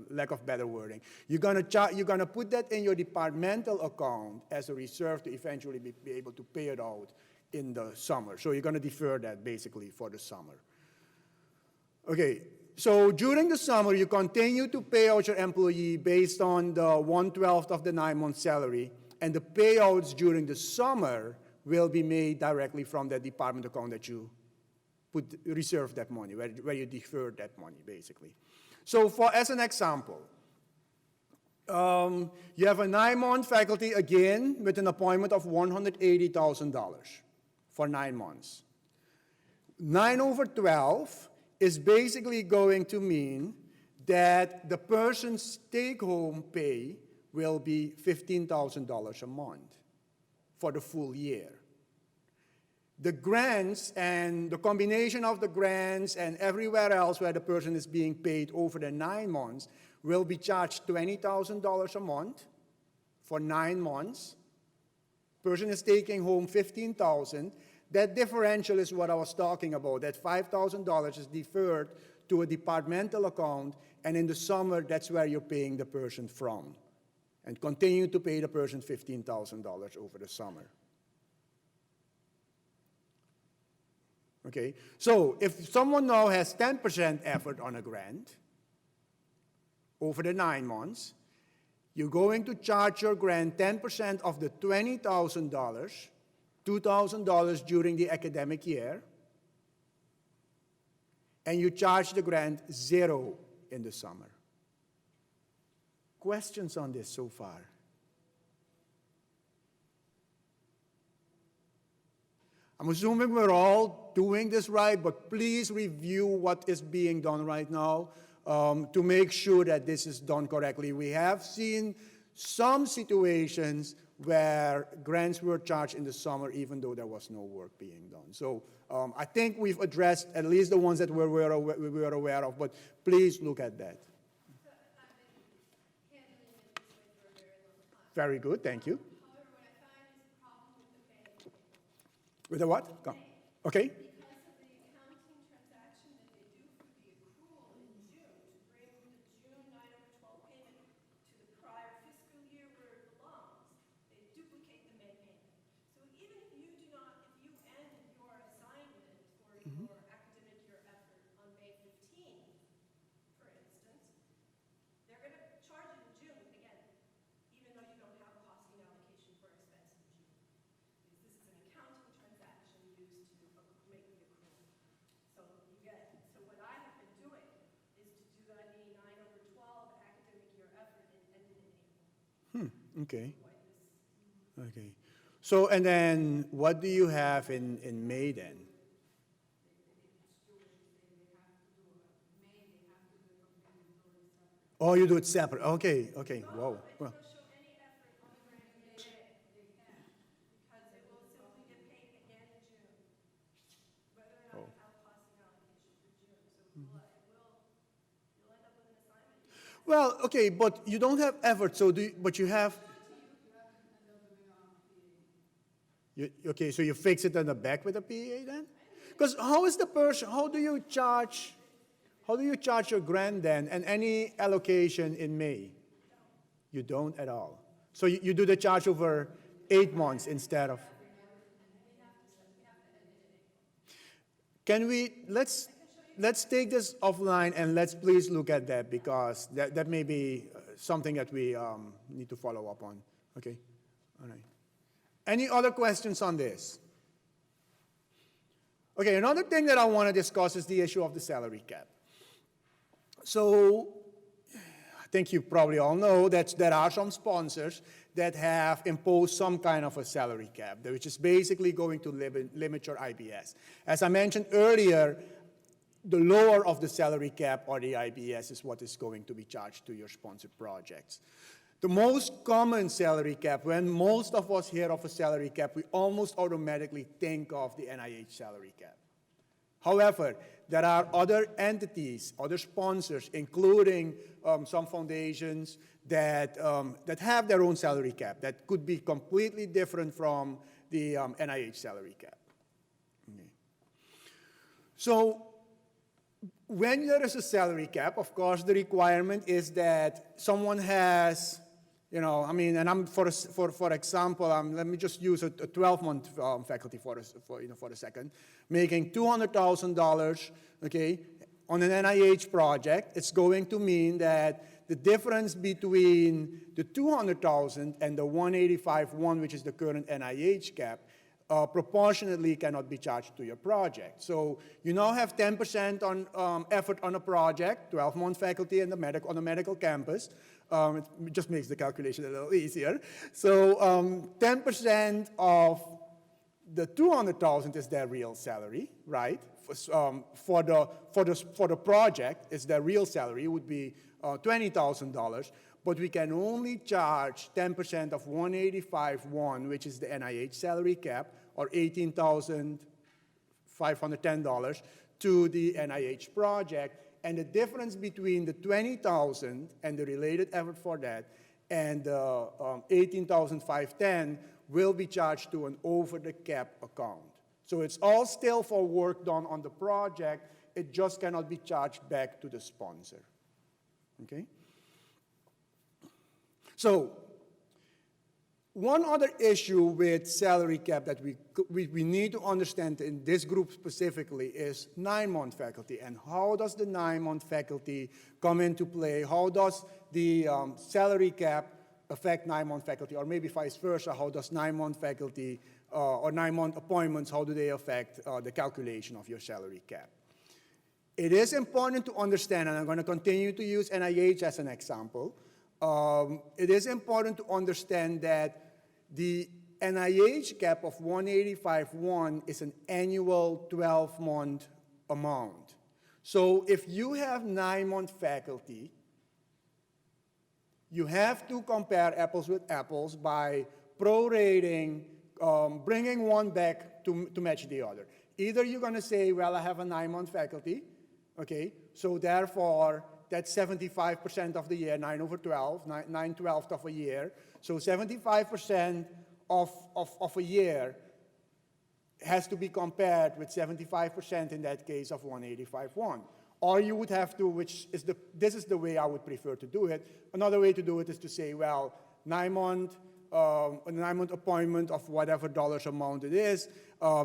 lack of better wording. You're gonna put that in your departmental account as a reserve to eventually be able to pay it out in the summer. So you're gonna defer that basically for the summer. Okay, so during the summer, you continue to pay out your employee based on the 1/12 of the 9-month salary, and the payouts during the summer will be made directly from the department account that you reserve that money, where you defer that money, basically. So as an example, you have a 9-month faculty, again, with an appointment of $180,000 for 9 months. 9/12 is basically going to mean that the person's take-home pay will be $15,000 a month for the full year. The grants and the combination of the grants and everywhere else where the person is being paid over the 9 months will be charged $20,000 a month for 9 months. Person is taking home $15,000. That differential is what I was talking about. That $5,000 is deferred to a departmental account, and in the summer, that's where you're paying the person from, and continue to pay the person $15,000 over the summer. Okay, so if someone now has 10% effort on a grant over the 9 months, you're going to charge your grant 10% of the $20,000, $2,000 during the academic year, and you charge the grant 0 in the summer. Questions on this so far? I'm assuming we're all doing this right, but please review what is being done right now to make sure that this is done correctly. We have seen some situations where grants were charged in the summer even though there was no work being done. So I think we've addressed at least the ones that we were aware of, but please look at that. So I've been handling it this way for a very long time. Very good, thank you. However, what I find is a problem with the bank. With the what? Come. Okay. Because of the accounting transaction that they do for the accrual in June, to bring the June 9/12 payment to the prior fiscal year where it belongs, they duplicate the May payment. So even if you do not, if you end your assignment or your academic year effort on May 15th, for instance, they're going to charge it in June, again, even though you don't have a costing allocation for expense in June. Because this is an accounting transaction used to make the accrual. So you get, so what I have been doing is to do the 9/12 academic year effort and end it in April. Okay. Okay. So, and then what do you have in May then? Oh, you do it separate. Okay, okay. Whoa. Well, Don't show any effort on the grant in May, because it will simply get paid again in June, whether or not you have a costing allocation for June. So you'll end up with an assignment. well, okay, but you don't have effort, so but you have. Okay, so you fix it on the back with a PA then? Because how is the person, how do you charge your grant then and any allocation in May? You don't at all. So you do the charge over 8 months instead of. Can we, let's take this offline and let's please look at that because that may be something that we need to follow up on. Okay, all right. Any other questions on this? Okay, another thing that I want to discuss is the issue of the salary cap. So I think you probably all know that there are some sponsors that have imposed some kind of a salary cap, which is basically going to limit your IBS. As I mentioned earlier, the lower of the salary cap or the IBS is what is going to be charged to your sponsored projects. The most common salary cap, when most of us hear of a salary cap, we almost automatically think of the NIH salary cap. However, there are other entities, other sponsors, including some foundations that have their own salary cap that could be completely different from the NIH salary cap. Okay. So when there is a salary cap, of course, the requirement is that someone has, and I'm for example, let me just use a 12-month faculty for a second, making $200,000, okay, on an NIH project. It's going to mean that the difference between the $200,000 and the $185,100, which is the current NIH cap, proportionately cannot be charged to your project. So you now have 10% on effort on a project, 12-month faculty on the medical campus. It just makes the calculation a little easier. So 10% of the $200,000 is their real salary, right? For the project, is their real salary. It would be $20,000. But we can only charge 10% of $185,100, which is the NIH salary cap, or $18,510 to the NIH project. And the difference between the $20,000 and the related effort for that and the $18,510 will be charged to an over-the-cap account. So it's all still for work done on the project. It just cannot be charged back to the sponsor. Okay? So one other issue with salary cap that we need to understand in this group specifically is 9-month faculty. And how does the 9-month faculty come into play? How does the salary cap affect 9-month faculty? Or maybe vice versa, how does 9-month faculty or 9-month appointments, how do they affect the calculation of your salary cap? It is important to understand, and I'm going to continue to use NIH as an example. It is important to understand that the NIH cap of 185.1 is an annual 12-month amount. So if you have 9-month faculty, you have to compare apples with apples by prorating, bringing one back to match the other. Either you're going to say, well, I have a 9-month faculty, okay, so therefore that's 75% of the year, 9 over 12, 9/12 of a year. So 75% of a year has to be compared with 75% in that case of 185.1. Or you would have to, this is the way I would prefer to do it. Another way to do it is to say, well, a 9-month appointment of whatever dollars amount it is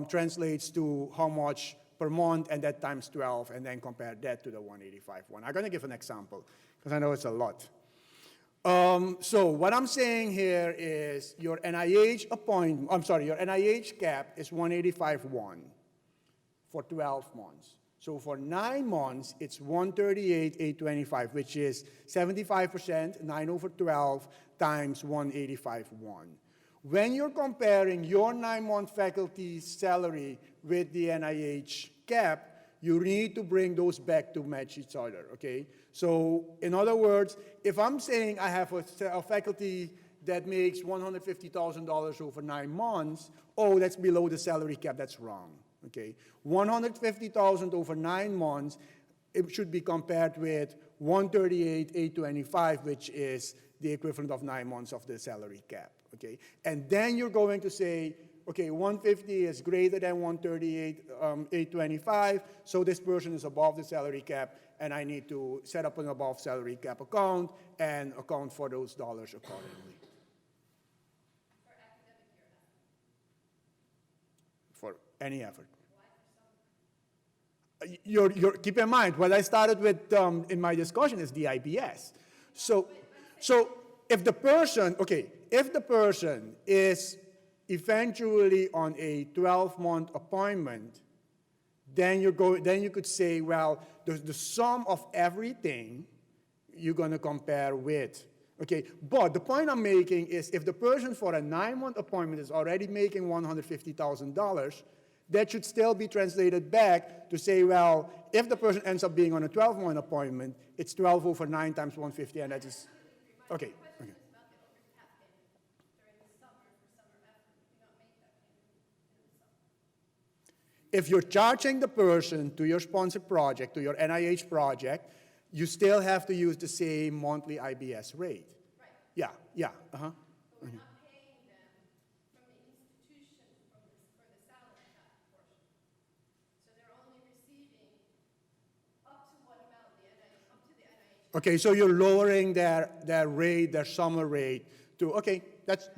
translates to how much per month, and that times 12, and then compare that to the 185.1. I'm going to give an example, because I know it's a lot. So what I'm saying here is your NIH your NIH cap is 185.1 for 12 months. So for 9 months, it's 138,825, which is 75%, 9 over 12 times 185.1. When you're comparing your 9-month faculty salary with the NIH cap, you need to bring those back to match each other, okay? So in other words, if I'm saying I have a faculty that makes $150,000 over 9 months, oh, that's below the salary cap, that's wrong, okay? $150,000 over 9 months, it should be compared with 138,825, which is the equivalent of 9 months of the salary cap, okay? And then you're going to say, okay, 150 is greater than 138,825, so this person is above the salary cap, and I need to set up an above salary cap account and account for those dollars accordingly. For any effort. Keep in mind, what I started with in my discussion is the IBS. So if the person is eventually on a 12-month appointment, then you could say, well, the sum of everything you're going to compare with. Okay, but the point I'm making is if the person for a 9-month appointment is already making $150,000, that should still be translated back to say, well, if the person ends up being on a 12-month appointment, it's 12 over 9 times 150, and that is, okay. Okay. If you're charging the person to your sponsored project, to your NIH project, you still have to use the same monthly IBS rate. Right. Yeah, yeah, uh-huh. But we're not paying them from the institution for the salary cap portion. So they're only receiving up to what amount up to the NIH. Okay, so you're lowering their rate, their summer rate to, okay, that's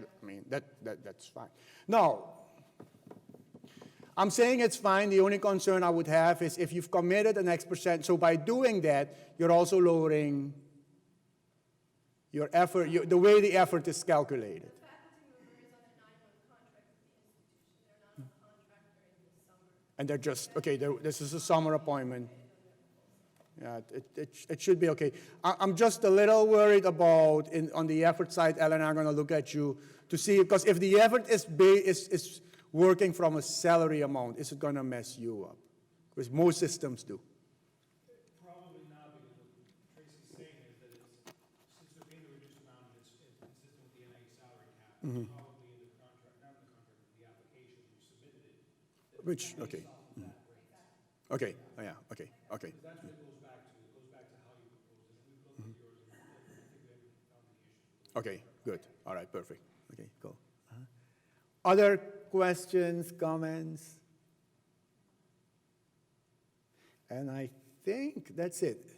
fine. Now, I'm saying it's fine. The only concern I would have is if you've committed an X percent. So by doing that, you're also lowering your effort, the way the effort is calculated. The faculty member is on a 9-month contract with the institution. They're not a contractor in the summer. And they're just, okay, this is a summer appointment. Yeah, it should be okay. I'm just a little worried about, on the effort side, Ellen, I'm going to look at you to see, because if the effort is working from a salary amount, is it going to mess you up? Because most systems do. Probably not, because what Tracy's saying is that since they're paying the reduced amount, it's consistent with the NIH salary cap, it's probably in the contract, not in the contract, but the application you submit Which, okay. Mhm. Okay, oh, yeah, okay, okay. That's what it goes back to. It goes back to how you proposed it. And we've looked at yours, and I don't think we haven't found any issues with the way. Okay, good. All right, perfect. Okay, cool. Other questions, comments? And I think that's it.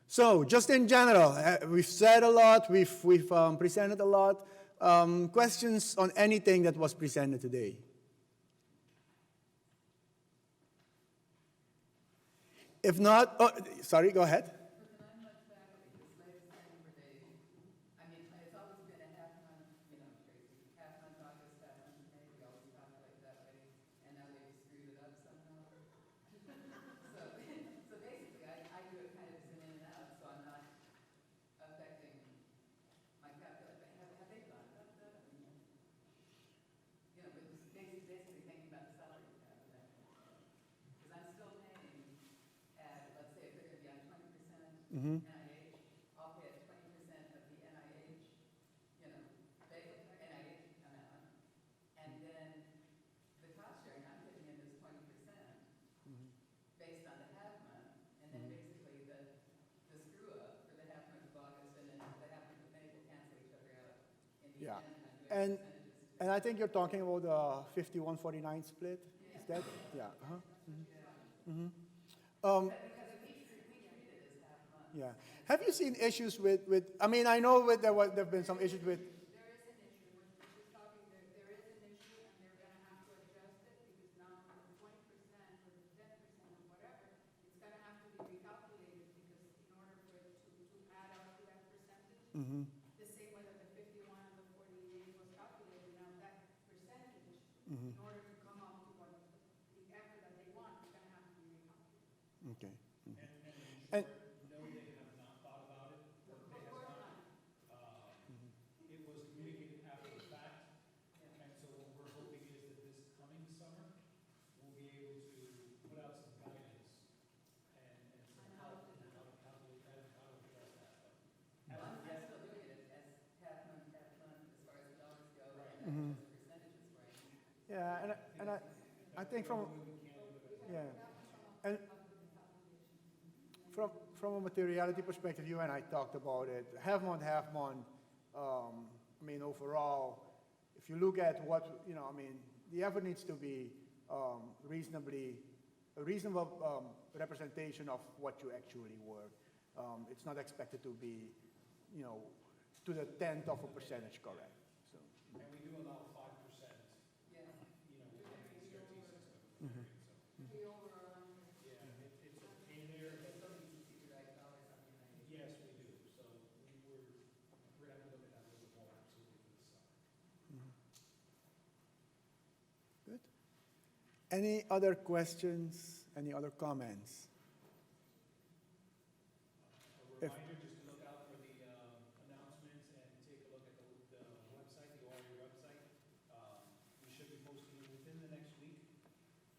So, just in general, we've said a lot, we've presented a lot. Questions on anything that was presented today? If not, oh, sorry, go ahead. I'm much faculty, this latest thing for Dave. I mean, it's always been a half month, you know, Tracy, half month August, half month May, we always calculate that way, and now they've screwed it up somehow. So basically, I do it kind of as an in and out, so I'm not affecting my calculation. Have they thought about that? I mean, you know, but just basically thinking about the salary cap and that kind of stuff. Because I'm still paying at, let's say if they're gonna be on 20% NIH, I'll pay at 20% of the NIH, you know, NIH amount. And then the cost sharing, I'm putting in this 20% based on the half month. And then basically the screw up for the half month of August and then the half month of May will cancel each other out in the Yeah. end. I'm doing And, percentages. and I think you're talking about the 51-49 split? Is that? Yeah. Uh-huh. Because we treat it as half month. Yeah. Have you seen issues with I mean, I know there have been some issues with, There is an issue, when she's talking, there is an issue, and they're gonna have to adjust it, because now the 20% or the 10% or whatever, it's gonna have to be recalculated, because in order for it to add up to that percentage, the same way that the 51 and the 48 was calculated, now that percentage, in order to come up to what the effort that they want, is gonna have to be recalculated. okay. And no, they have not thought about it. They have not. It was communicated after the fact, and so what we're hoping is that this coming summer, we'll be able to put out some guidance and some help in how to calculate that and how to address that. But I'm still doing it as half month as far as the dollars go, and as percentages range. Yeah, and I think from, yeah. And from a materiality perspective, you and I talked about it, half month. I mean, overall, if you look at what, you know, I mean, the effort needs to be a reasonable representation of what you actually work. It's not expected to be, you know, to the 10th of a percentage correct. So, and we do allow 5%, Yeah. you know, within the CRT system. So, Be over or under. yeah, it's in there, but Still need to see the right dollars on the NIH. yes, we do. So we're gonna have to look at that a little bit more absolutely for this summer. good. Any other questions? Any other comments? A reminder, just to look out for the announcements and take a look at the website, the ORA website. We should be posting it within the next week.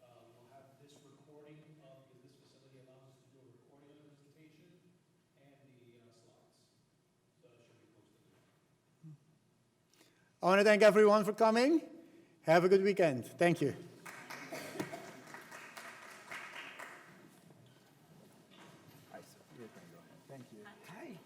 We'll have this recording of, because this facility allows us to do a recording of the presentation and the slides. So it should be posted. I want to thank everyone for coming. Have a good weekend. Thank you. Thank you. Hi.